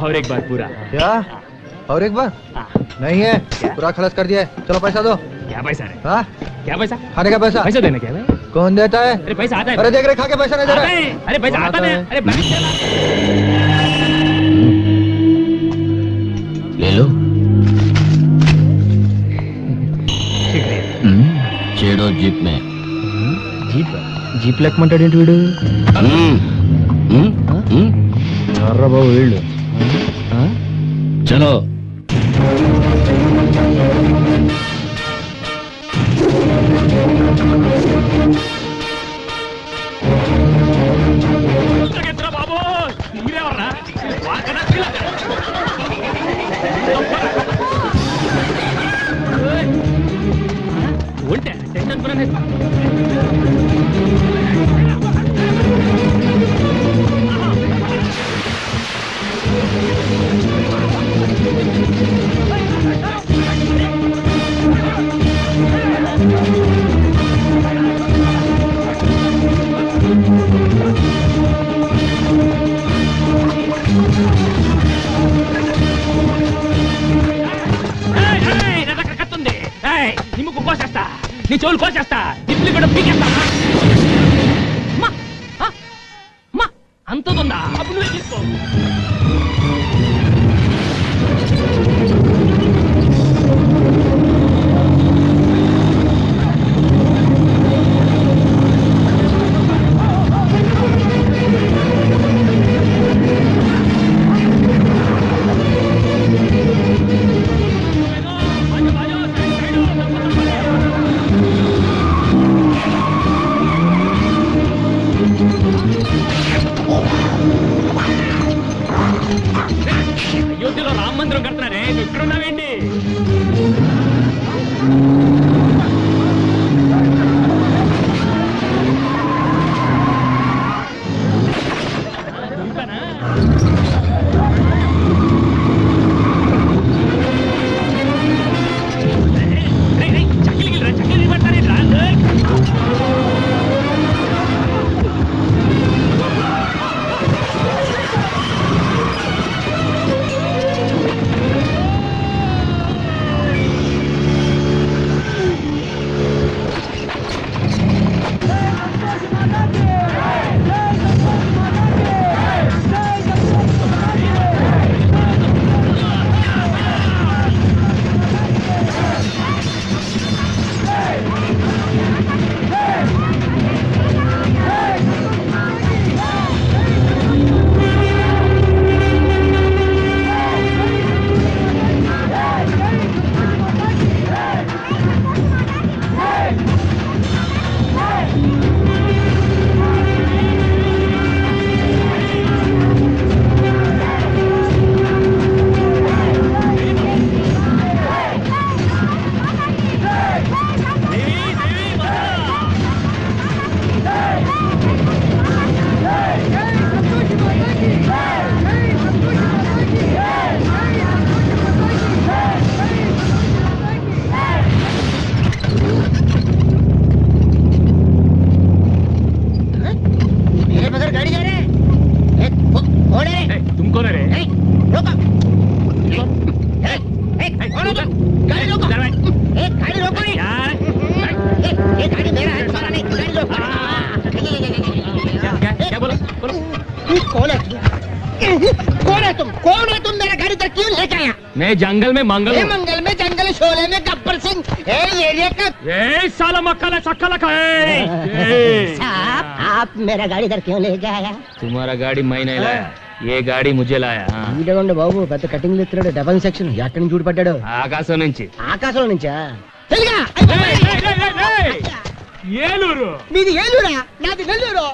और एक बार पूरा. क्या? और एक बार? नहीं है, पूरा खलास कर दिया है. चलो पैसा दो. क्या पैसा है? हाँ? क्या पैसा? खाने का पैसा. पैसा देना क्या है? कौन देता है? अरे पैसा आता है. अरे देख रहे खा के पैसा नहीं दे रहा है. अरे पैसा आता है. अरे ले लो. చేడో జీప్ మే. జీప్ లెక్కమంటాడేంటి వీడు? ఎర్ర బాబు వీళ్ళు. చలో. బాబు మీరెవర్రా? ఒంటే టెన్షన్ పడనే. నిమ్ముకు కోసేస్తా, నీ చెవులు కోసేస్తా, దిప్పులు కూడా పీకేస్తా. అంతుందా? అప్పుడు నువ్వే తీసుకో. అయోధ్యలో రామ మందిరం కడుతున్నారే, నువ్వు ఇక్కడ ఉన్నావేంటి? कौन है तुम मेरा गाड़ी तक क्यों लेके आया? मैं जंगल में मंगल हूँ। मंगल में जंगल शोले में गब्बर सिंह एरिया का साला मक्खा चक्का साहब आप मेरा गाड़ी इधर क्यों लेके आया? तुम्हारा गाड़ी मैं नहीं लाया, ये गाड़ी मुझे लाया. వీడేవండి బాబు పెద్ద కటింగ్ ఎత్తున్నాడు డబల్ సెక్షన్ ఎక్కడి నుంచి చూడపడ్డాడు? ఆకాశం నుంచి. ఆకాశం నుంచా? ఏలూరు. మీది ఏలూరా? నాది నెల్లూరు.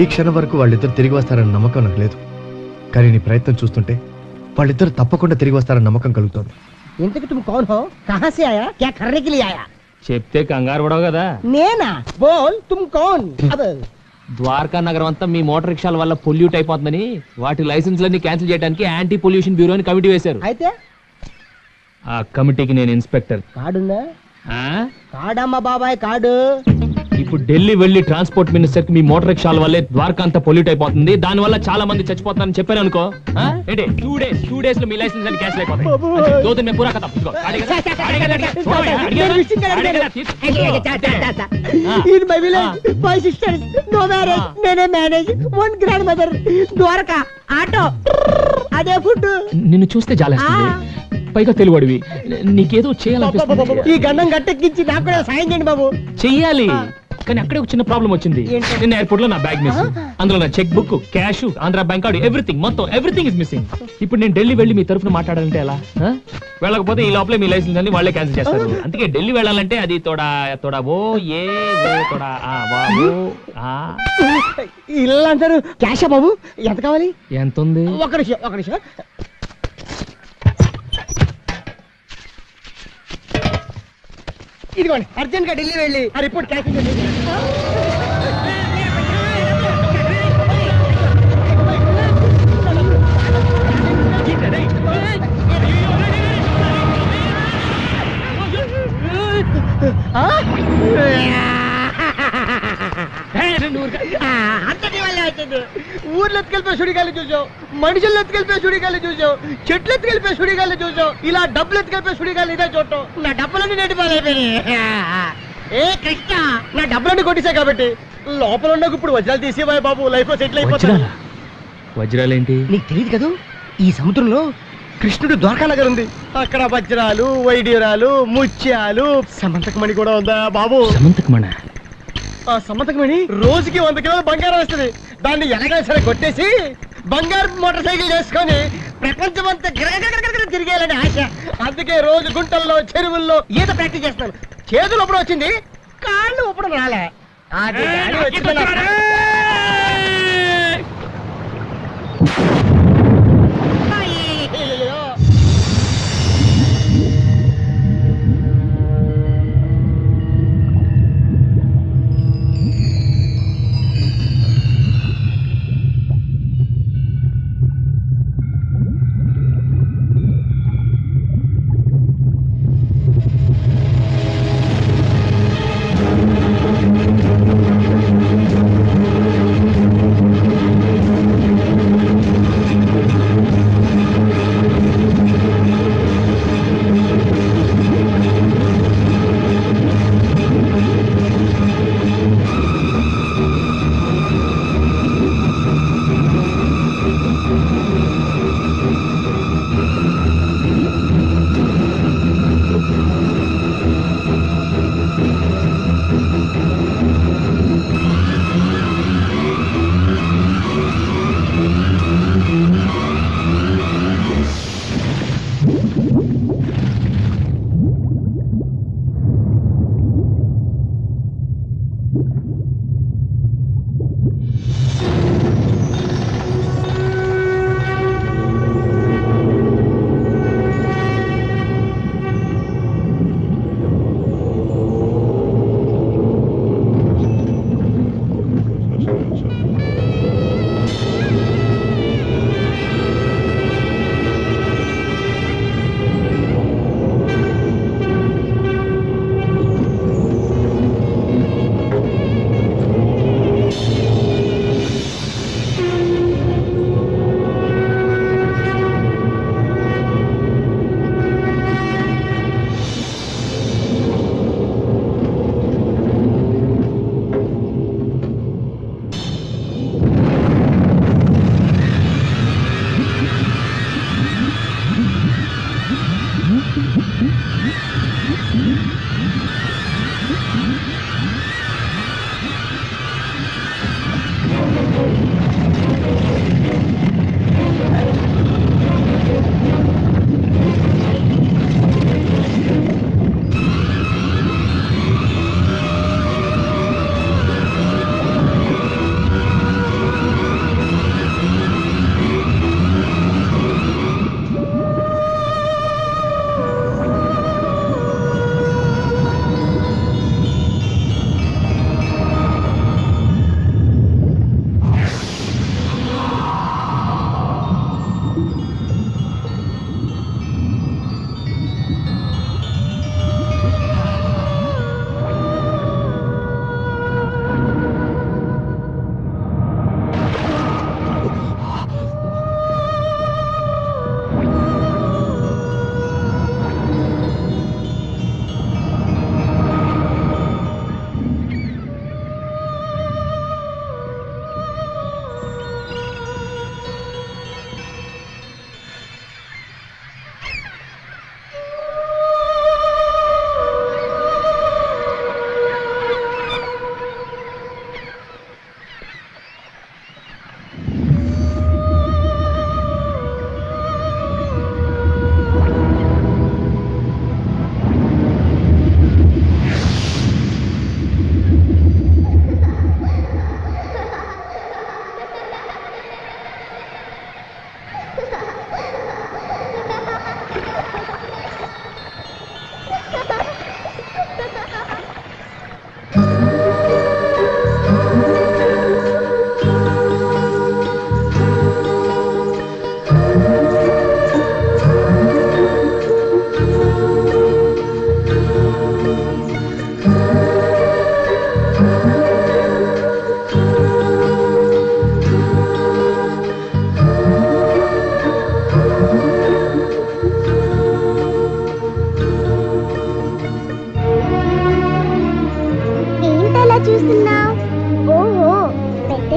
ఈ క్షణం వరకు వాళ్ళిద్దరు తిరిగి వస్తారన్న నమ్మకం నాకు లేదు, కానీ నీ ప్రయత్నం చూస్తుంటే వాళ్ళిద్దరు తప్పకుండా తిరిగి వస్తారన్న నమ్మకం కలుగుతోంది. ఇంతకి तुम कौन हो? कहां से आया? क्या करने के लिए आया? చెప్తే కంగారు పడవు కదా. నేనా? బోల్ तुम कौन? अब ద్వారకా నగరం అంతా మీ మోటార్ రిక్షాల వల్ల పొల్యూట్ అయిపోతుందని వాటి లైసెన్స్లన్నీ క్యాన్సిల్ చేయడానికి యాంటీ పొల్యూషన్ బ్యూరో అని కమిటీ వేశారు. అయితే ఆ కమిటీకి నేను ఇన్స్పెక్టర్. కార్డుందా? కార్డమ్మ బాబాయ్ కార్డు. ఇప్పుడు ఢిల్లీ వెళ్లి ట్రాన్స్పోర్ట్ మినిస్టర్ కి మీ మోటార్ రిక్షాల వల్లే ద్వారకా అంతా పొల్యూట్ అయిపోతుంది, దాని వల్ల చాలా మంది చచ్చిపోతారని చెప్పాను అనుకో. ఏంటి 2 days లో మీ లైసెన్స్ అన్ని క్యాన్సిల్ అయిపోతాయి. 2 दिन में पूरा खत्म. In my village, 5 sisters, no marriage, నేనే మేనేజ్, 1 grandmother, ద్వారకా, ఆటో, అదే ఫుడ్. నిన్ను చూస్తే జాలేస్తుంది, పైగా తెలుగుడివి, నీకేదో చేయాలనిపిస్తుంది. ఈ గండం గట్టెక్కించి నాకు కూడా సాయం చేయండి బాబు. చెయ్యాలి, కానీ అక్కడే ఒక చిన్న ప్రాబ్లం వచ్చింది. నిన్న ఎయిర్పోర్ట్ లో నా బ్యాగ్ మిస్, అందులో నా cheque book, cash, Andhra bank card, everything is missing. ఇప్పుడు నేను ఢిల్లీ వెళ్ళి మీ తరఫున మాట్లాడాలంటే ఎలా? వెళ్ళకపోతే ఈ లోపలే మీ లైసెన్స్ అన్ని వాళ్ళే క్యాన్సిల్ చేస్తారు. అందుకే ఢిల్లీ వెళ్ళాలంటే అది తోడా ఓ ఏ తోడా ఇలా అంటారు. క్యాషా బాబు? ఎంత కావాలి? ఎంత ఉంది? ఒక నిమిషం. ఇదిగోండి, అర్జెంట్ గా ఢిల్లీ వెళ్ళి ఆ రిపోర్ట్ క్యాన్సిల్ చేయండి. అంతటి వల్లే వచ్చింది. ఊర్లో ఎత్తుకెళ్ళిపోయి సుడిగాలి చూసావు, మనుషులు ఎత్తుకెళ్ళిపోయి సుడిగాలి చూసావు, చెట్లు ఎత్తుకెళ్ళిపోయి సుడిగాలి చూసావు, ఇలా డబ్బులు ఎత్తుకెళ్ళిపోయి సుడిగాలి ఇదే చూడటం. నా డబ్బులన్నీ నెట్టిపోయినాయి. ఏ కృష్ణ, నా డబ్బులన్నీ కొట్టేశాయి కాబట్టి లోపల ఉన్న ఇప్పుడు వజ్రాలు తీసేవా బాబు, లైఫ్ లో సెటిల్ అయిపోతుంది. వజ్రాలేంటి? నీకు తెలియదు కదా, ఈ సముద్రంలో కృష్ణుడు ద్వారకా నగర్ ఉంది. అక్కడ వజ్రాలు, వైడ్యూరాలు, ముత్యాలు, సమంతకమణి కూడా ఉందా బాబు? సమంతకమణ? ఆ సమంతకమణి రోజుకి 100 కిలోల బంగారం వస్తుంది. దాన్ని ఎలాగైనా సరే కొట్టేసి బంగారు మోటార్ సైకిల్ చేసుకొని ప్రపంచం అంతా గిరగిర తిరిగేయాలని ఆశ. అందుకే రోజు గుంటల్లో, చెరువుల్లో ఈత ప్రాక్టీస్ చేస్తాను. చేతులు అప్పుడు వచ్చింది, కాళ్ళు అప్పుడు రాలే. అది వచ్చింది.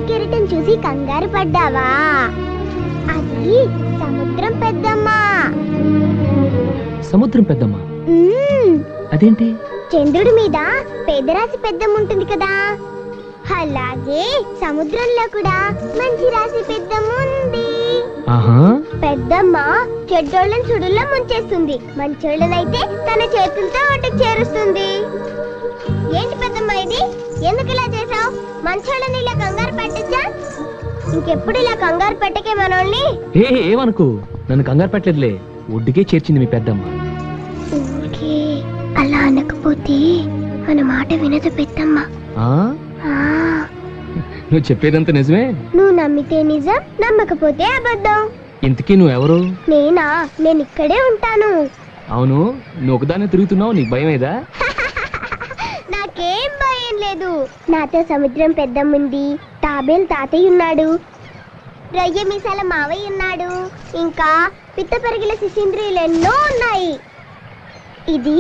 కెరటం చూసి కంగారు పడ్డావా? అది సముద్రం పెద్దమ్మ. సముద్రం పెద్దమ్మ అదేంటి? చంద్రుడి మీద పేదరాశి పెద్దమ్మ ఉంటుంది కదా, అలాగే సముద్రంలో కూడా మంచి రాశి పెద్దమ్మ ఉంది. పెద్దమ్మ చెడ్డోళ్ళని సుడుల్లో ముంచేస్తుంది, మంచోళ్ళనైతే తన చేతులతో ఒడ్డుకు చేరుస్తుంది. ఏంటి పెద్దమ్మ ఇది? ఎందుకు ఇలా చేసావు? మంచోళ్ళని ఇలా కంగారు పెట్టచ్చా? ఇంకెప్పుడు ఇలా కంగారు పెట్టకే మనోళ్ళని. ఏమనుకు, నన్ను కంగారు పెట్టలేదులే, ఒడ్డుకే చేర్చింది మీ పెద్దమ్మ. అలా అనకపోతే మన మాట వినదు పెద్దమ్మ. నువ్వు చెప్పేదంతా నిజమే? నువ్వు నమ్మితే నిజం, నమ్మకపోతే అబద్ధం. ఇంతకీ నువ్వెవరు? నేనా? నేను ఇక్కడే ఉంటాను. అవును, నువ్వు ఒకదాన్ని తిరుగుతున్నావు, నీకు భయం ఏదా? నాకేం భయం లేదు. నాతో సముద్రం పెద్దమ్ముంది, తాబేలు తాతయ్య ఉన్నాడు, రొయ్య మీసాల మావయ్య ఉన్నాడు, ఇంకా పిత్త పెరిగిల శిశింద్రియులు ఎన్నో ఉన్నాయి. ఇది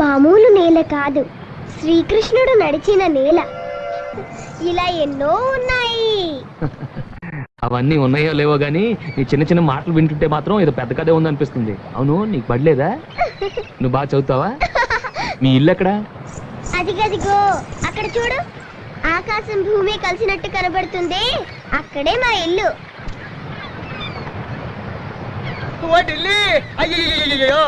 మామూలు నేల కాదు, శ్రీకృష్ణుడు నడిచిన నేల. ఇలా ఎన్నో ఉన్నాయి. అవన్నీ ఉన్నాయో లేవో గానీ నీ చిన్న చిన్న మాటలు వింటుంటే మాత్రం ఏదో పెద్ద కథే ఉందనిపిస్తుంది. అవును, నీకు పడలేదా? నువ్వు బాగా చదువుతావా? మీ ఇల్లు ఎక్కడా? అదిగదిగో అక్కడ చూడు, ఆకాశం భూమి కలిసినట్టు కనబడుతుంది, అక్కడే మా ఇల్లు. అయ్యో,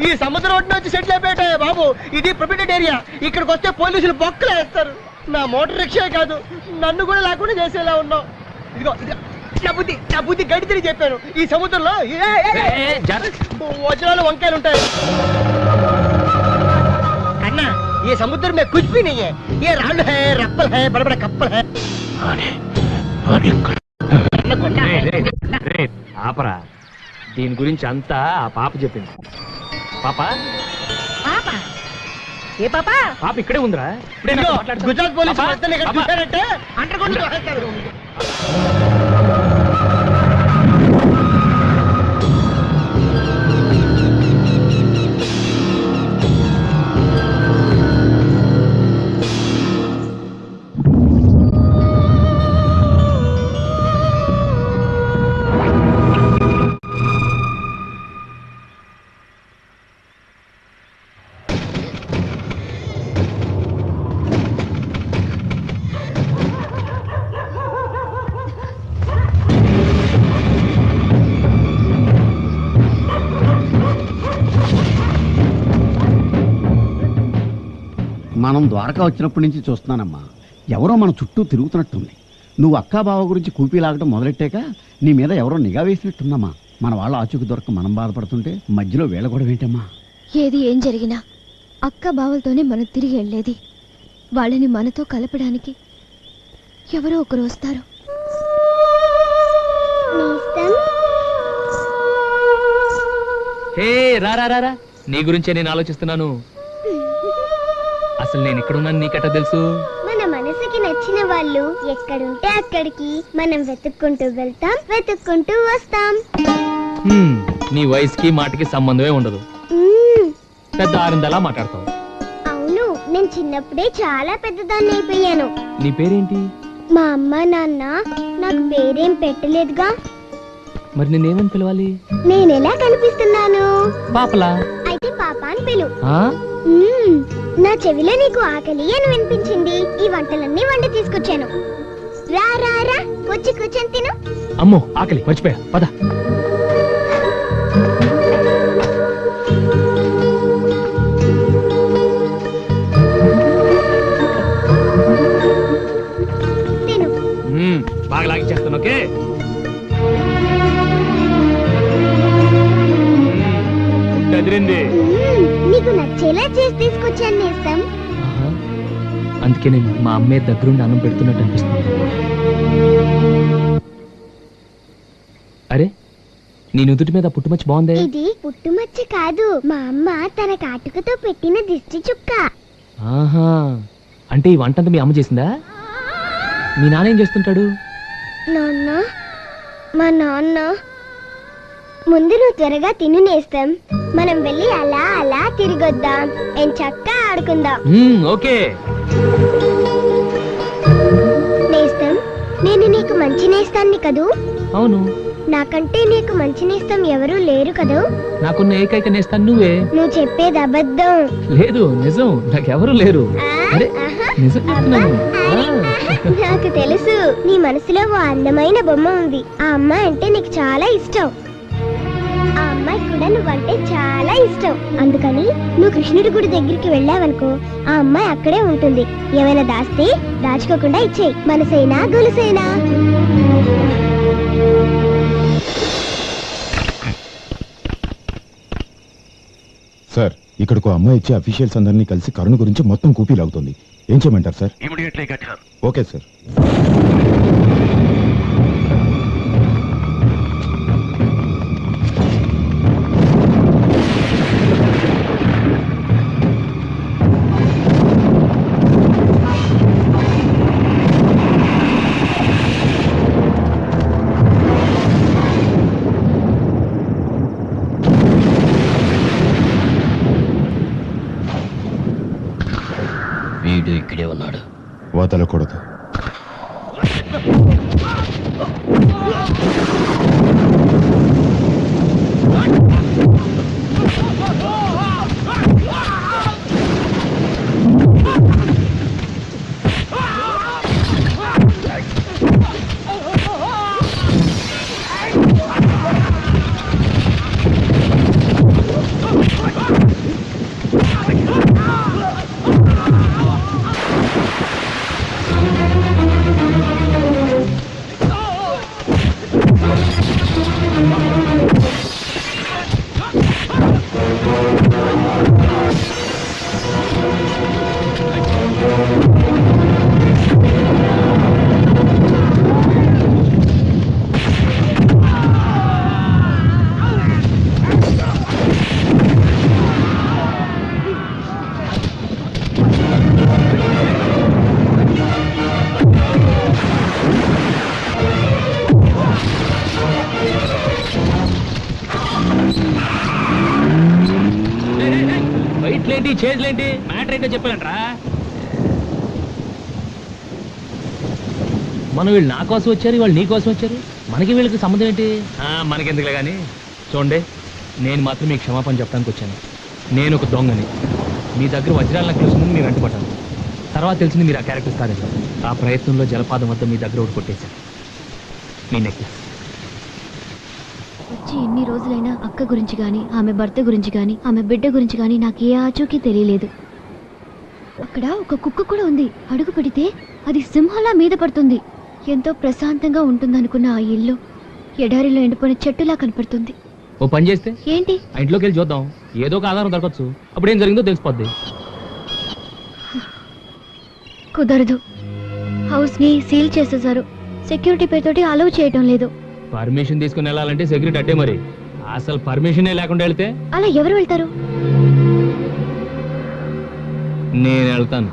ఈ సముద్రం ఒడ్డున వచ్చి సెటిల్ అయిపోయాయి బాబు. ఇది ప్రొటెక్టెడ్ ఏరియా, ఇక్కడికి వస్తే పోలీసులు బొక్కలు వేస్తారు. నా మోటార్ రిక్షా కాదు, నన్ను కూడా లేకుండా చేసేలా ఉన్నావు. ఇదిగో నా బుద్ధి గడి తిరిగి చెప్పాను. ఈ సముద్రంలో వజ్రాలు వంకాయలు ఉంటాయి అన్నా. ये समुद्र में कुछ भी नहीं है, ये राल है, रप्पल है, बड़े बड़े कप्पल है. ఆపరా, దీని గురించి అంతా ఆ పాప చెప్పింది. పాప ఏ పాప? పాప ఇక్కడే ఉందిరా. గుజరాత్ పోలీసు చూసారంటే అండర్ గ్రౌండ్. మనం ద్వారకా వచ్చినప్పటి నుంచి చూస్తున్నానమ్మా, ఎవరో మన చుట్టూ తిరుగుతున్నట్టుంది. నువ్వు అక్కా బావ గురించి కూపీ లాగటం మొదలెట్టాక నీ మీద ఎవరో నిఘా వేసినట్టుందమ్మా. మన వాళ్ళ ఆచూకు దొరక మనం బాధపడుతుంటే మధ్యలో వేళ కూడా ఏంటమ్మా? ఏది ఏం జరిగినా అక్క బావలతోనే మనం తిరిగి వెళ్ళేది. వాళ్ళని మనతో కలపడానికి ఎవరో ఒకరు వస్తారు. రా, నీ గురించే నేను ఆలోచిస్తున్నాను. అసలు నేను ఇక్కడున్నాను నీకెట్టా తెలుసు? మన మనసుకి నచ్చిన వాళ్ళు ఎక్కడుంటే అక్కడికి మనం వెతుక్కుంటూ వెళ్తాం, వెతుక్కుంటూ వస్తాం. నీ వయసుకి మాటకి సంబంధమే ఉండదు, పెద్ద ఆరిందలా మాట్లాడతావు. అవును, నేను చిన్నప్పుడే చాలా పెద్దదాన్ని అయిపోయాను. నీ పేరేంటి? మా అమ్మ నాన్న నాకు పేరేం పెట్టలేదుగా. మరి నేనేమని పిలవాలి? నేనెలా కనిపిస్తున్నాను? పాపలా. అయితే పాప అని పిలు. నా చెవిలో నీకు ఆకలి అని వినిపించింది, ఈ వంటలన్నీ వండి తీసుకొచ్చాను. రా రా రా, వచ్చి కూర్చొని తిను. అమ్మో, ఆకలి మర్చిపోయా, పద. తిను. బాగా లాగించేస్తాను, ఓకే? నీకు నచ్చేలా చేసి తీసుకొచ్చాను నేస్తం. అందుకే నేను మా అమ్మే దగ్గరుండి అన్నం పెడుతున్నట్టు అనిపిస్తుంది. అరే, నీ నుదుటి మీద పుట్టుమచ్చ బాగుంది. ఇది పుట్టుమచ్చ కాదు, మా అమ్మ తన కాటుకతో పెట్టిన దిష్టి చుక్క. ఆహా, అంటే ఈ వంటంతా మీ అమ్మ చేసిందా? మీ నాన్న ఏం చేస్తుంటాడు? నాన్న, మా నాన్న. ముందు నువ్వు త్వరగా తిను నేస్తం, మనం వెళ్ళి అలా అలా తిరిగొద్దాం, చక్కగా ఆడుకుందాం. ఓకే నేస్తం, నేను నీకు మంచి నేస్తాన్ని కదూ? అవును. నాకంటే నీకు మంచి నేస్తం ఎవరూ లేరు కదూ? నాకున్న ఏకైక నేస్తాను నువ్వే. నువ్వు చెప్పేది అబద్ధం. లేదు, నిజం. నాకెవరు లేరు. అరే, నిజం చెప్తున్నాను. నాకు తెలుసు, నీ మనసులో ఓ అందమైన బొమ్మ ఉంది. ఆ అమ్మాయి అంటే నీకు చాలా ఇష్టం. ఆ అమ్మాయి కూడా నువ్వంటే చాలా ఇష్టం. అందుకని నువ్వు కృష్ణుడి గుడి దగ్గరికి వెళ్ళావనుకో, ఆ అమ్మాయి అక్కడే ఉంటుంది. ఏమైనా దాస్తే దాచుకోకుండా ఇచ్చేయి. మనసైనా గొలుసైనా. సార్, ఇక్కడికి అమ్మాయి ఇచ్చే అఫీషియల్స్ అందరినీ కలిసి కరుణ గురించి మొత్తం కూపీ లాగుతుంది. ఏం చేయమంటారు sir? Immediately get her. Okay sir. వీడు ఇక్కడే ఉన్నాడు. వదలకూడదు. ఫైట్లేంటి, చేజ్లేంటి, మ్యాటర్ ఏంటో చెప్పాలంట్రా. మనం వీళ్ళు నా కోసం వచ్చారు, వాళ్ళు నీ కోసం వచ్చారు. మనకి వీళ్ళకి సంబంధం ఏంటి? మనకెందుకులే కానీ చూడండి, నేను మాత్రం మీకు క్షమాపణ చెప్పడానికి వచ్చాను. నేను ఒక దొంగని. మీ దగ్గర వజ్రాల నెక్లెస్ ముందు మీరు అంటుపడ్డాను. తర్వాత తెలిసింది మీరు ఆ క్యారెక్టర్స్ కాదని. ఆ ప్రయత్నంలో జలపాతం వద్ద మీ దగ్గర ఒకటి కొట్టేశాను, మీ నెక్లెస్. వచ్చి ఎన్ని రోజులైనా అక్క గురించి గాని, ఆమె భర్త గురించి గాని, ఆమె బిడ్డ గురించి గాని నాకు ఏ ఆచూకీ తెలియలేదు. అక్కడ ఒక కుక్క కూడా ఉంది. అడుగు పెడితే అది సింహంలా మీద పడుతుంది. ఎంతో ప్రశాంతంగా ఉంటుందనుకున్న ఆ ఇల్లు ఎడారిలో ఎండిపోయిన చెట్టులా కనపడుతుంది. ఓ పని చేస్తే ఏంటి? ఆ ఇంట్లోకి వెళ్ళి చూద్దాం, ఏదో ఒక ఆధారం దొరకచ్చు. అప్పుడు ఏం జరిగిందో తెలిసిపోద్ది. కుదరదు. హౌస్ ని సీల్ చేసేసారు. సెక్యూరిటీ పేరుతోటి అలౌ చేయటం లేదు. పర్మిషన్ తీసుకుని వెళ్ళాలంటే సెక్యూరిటీ అట్టే. మరి అసలు పర్మిషనే లేకుండా వెళ్తే? అలా ఎవరు వెళ్తారు? నేను వెళ్తాను.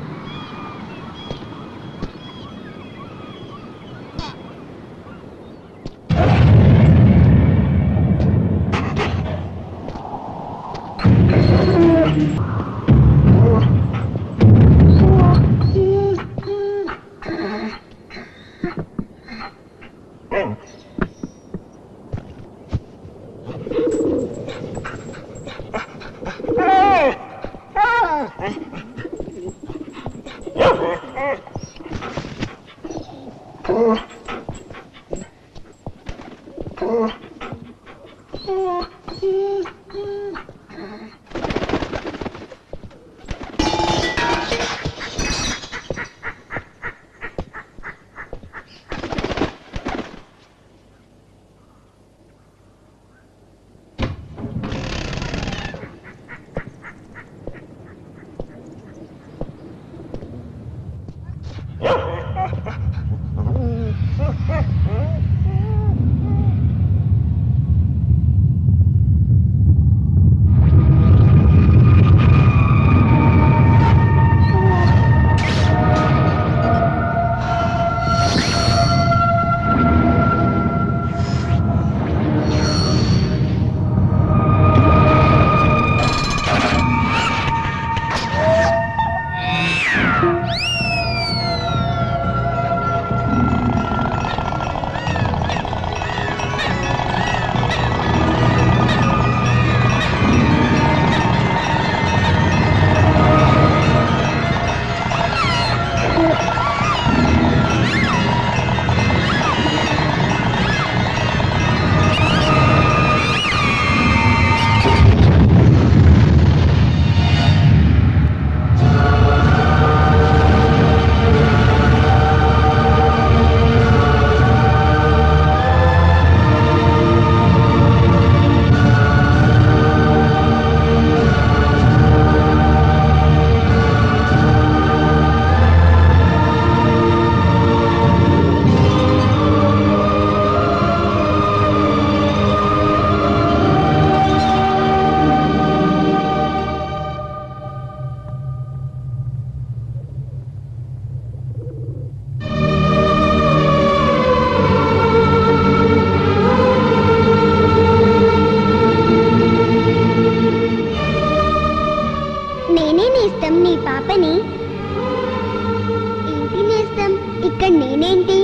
ఇక్కడ నేనేంటి?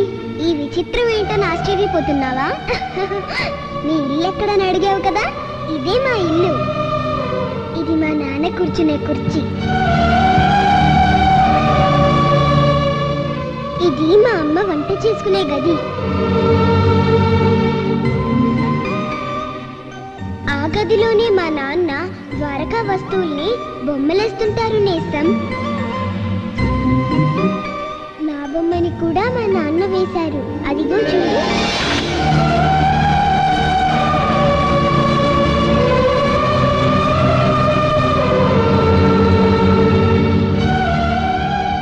ఈ విచిత్రం ఏంటని ఆశ్చర్యపోతున్నావా? నీ ఇల్లు ఎక్కడని అడిగావు కదా, ఇదే మా ఇల్లు. ఇది మా నాన్న కూర్చునే కుర్చీ. ఇది మా అమ్మ వంట చేసుకునే గది. ఆ గదిలోనే మా నాన్న ద్వారకా వస్తువుల్ని బొమ్మలేస్తుంటారు నేస్తం. నా బొమ్మని కూడా మా నాన్న వేశారు, అదిగో చూడు.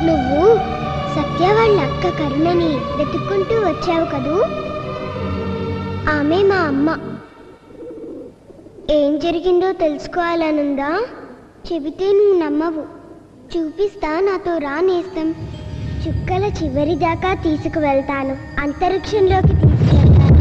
నువ్వు సత్య వాళ్ళ అక్క కరుణని వెతుక్కుంటూ వచ్చావు కదూ, ఆమె మా అమ్మ. ఏం జరిగిందో తెలుసుకోవాలనుందా? చెబితే నువ్వు నమ్మవు. చూపిస్తా, నాతో రా నేస్తం. చుక్కల చివరి దాకా తీసుకువెళ్తాను, అంతరిక్షంలోకి తీసుకెళ్తాను.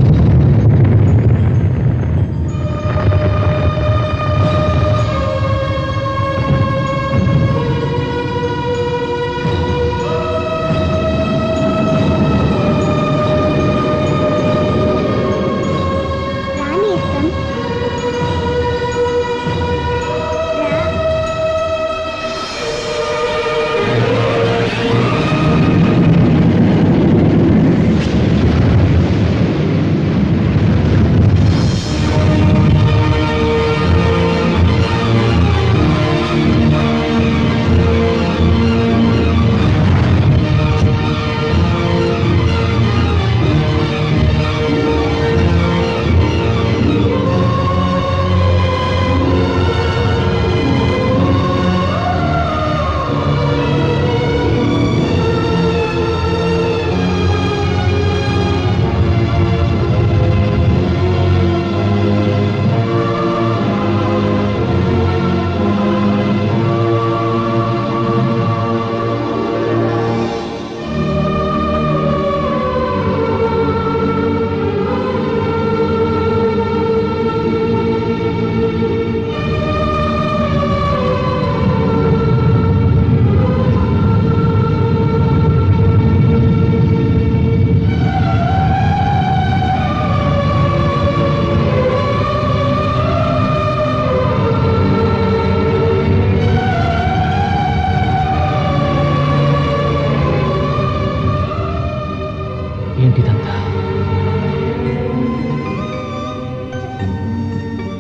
ఏంటిదంతా?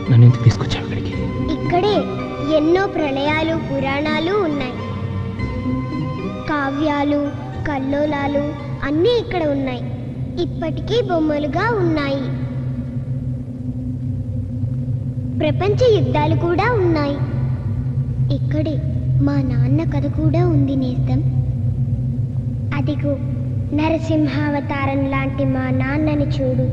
నన్ను ఎందుకు తీసుకొచ్చావు ఇక్కడికి? ఇక్కడే ఎన్నో ప్రళయాలు, పురాణాలు ఉన్నాయి. కావ్యాలు, కల్లోలాలు అన్నీ ఇక్కడ ఉన్నాయి. ఇప్పటికీ బొమ్మలుగా ఉన్నాయి. ప్రపంచ యుద్ధాలు కూడా ఉన్నాయి. ఇక్కడే మా నాన్న కథ కూడా ఉంది నేస్తం. అదిగో నరసింహావతారం లాంటి మా నాన్నని చూడు.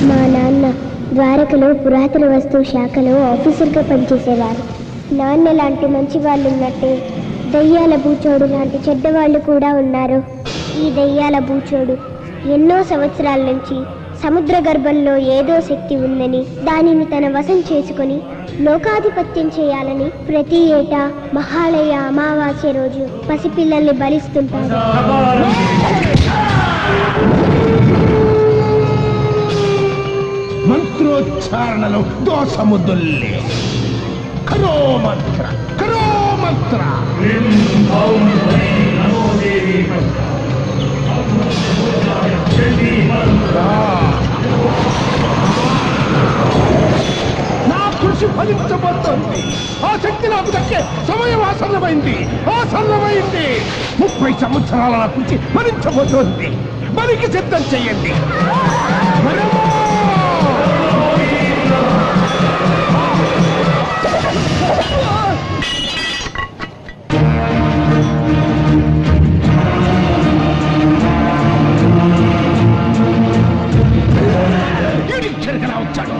మా నాన్న ద్వారకలో పురాతన వస్తువు శాఖలో ఆఫీసర్గా పనిచేసేవారు. నాన్న లాంటి మంచి వాళ్ళు ఉన్నట్టే దయ్యాల బూచోడు లాంటి చెడ్డవాళ్ళు కూడా ఉన్నారు. ఈ దయ్యాల బూచోడు ఎన్నో సంవత్సరాల నుంచి సముద్ర గర్భంలో ఏదో శక్తి ఉందని, దానిని తన వశం చేసుకుని లోకాధిపత్యం చేయాలని ప్రతి ఏటా మహాలయ అమావాస్య రోజు పసిపిల్లల్ని బలిస్తుంటాడు. మంత్రోచ్చారణలో దోషముద్దుల్లే. కరో మంత్ర, కరో మంత్ర. నా కృషి ఫలించబోతోంది. ఆ శక్తి నాకు దక్కే సమయం ఆసన్నమైంది, ఆసన్నమైంది. 30 సంవత్సరాల నా కృషి ఫలించబోతోంది. బలికి సిద్ధం చెయ్యండి. వచ్చాడు.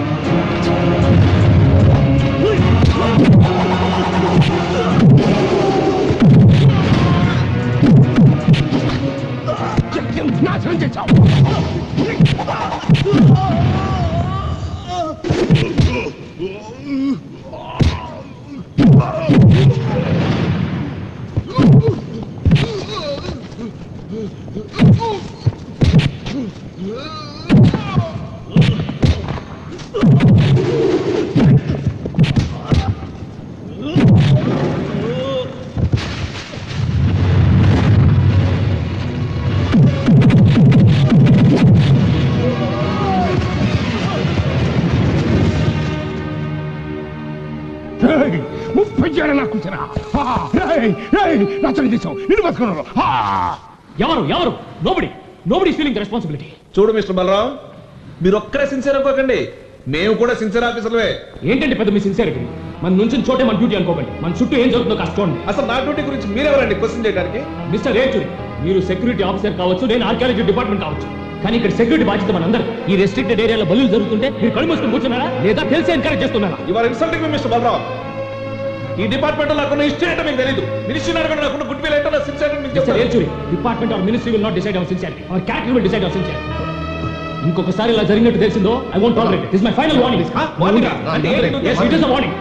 నాశనం చేశావు. ఎవరు ఎవరు నోబడి నోబడి ఫీలింగ్ రెస్పాన్సిబిలిటీ. చూడు మిస్టర్ బలరాం, మీరు ఒక్కరే సిన్సియర్ అనుకోకండి, మేము కూడా సిన్సియర్ ఆఫీసర్లే. ఏంటంటే పెద్ద మీ సిన్సియరిటీ? మన నుంచి చోటే మన డ్యూటీ అనుకోకండి. మన చుట్టూ ఏం జరుగుతుందో కాస్త చూడండి. అసలు నా డ్యూటీ గురించి మీరెవరండి క్వశ్చన్ చేయడానికి? మిస్టర్ రేచూరి, మీరు సెక్యూరిటీ ఆఫీసర్ కావచ్చు, నేను ఆర్కియాలజీ డిపార్ట్మెంట్ కావచ్చు, కానీ ఇక్కడ సెక్యూరిటీ బాధ్యత మనందరూ. ఈ రెస్ట్రిక్టెడ్ ఏరియాలో బలులు జరుగుతుంటే మీరు కళ్ళు మూసుకొని కూర్చున్నారా లేదా తెలిసి ఎంకరేజ్ చేస్తున్నారా? You are insulting me mister Balram. ఈ డిపార్ట్మెంట్ లో నాకున్న హిస్టరీ ఏంటో మీకు తెలియదు. మినిస్ట్రీ అడగండి నాకున్న గుడ్ విల్ ఏంటో, నా సిన్సియరిటీ మీకు చెప్తాను. Rechuri, department or ministry will not decide our sincerity, our character will decide our sincerity. ఇంకొకసారి ఇలా జరిగినట్టు తెలిసిందో I won't tolerate. This my final warning. Warning అంటే yes, it is a warning.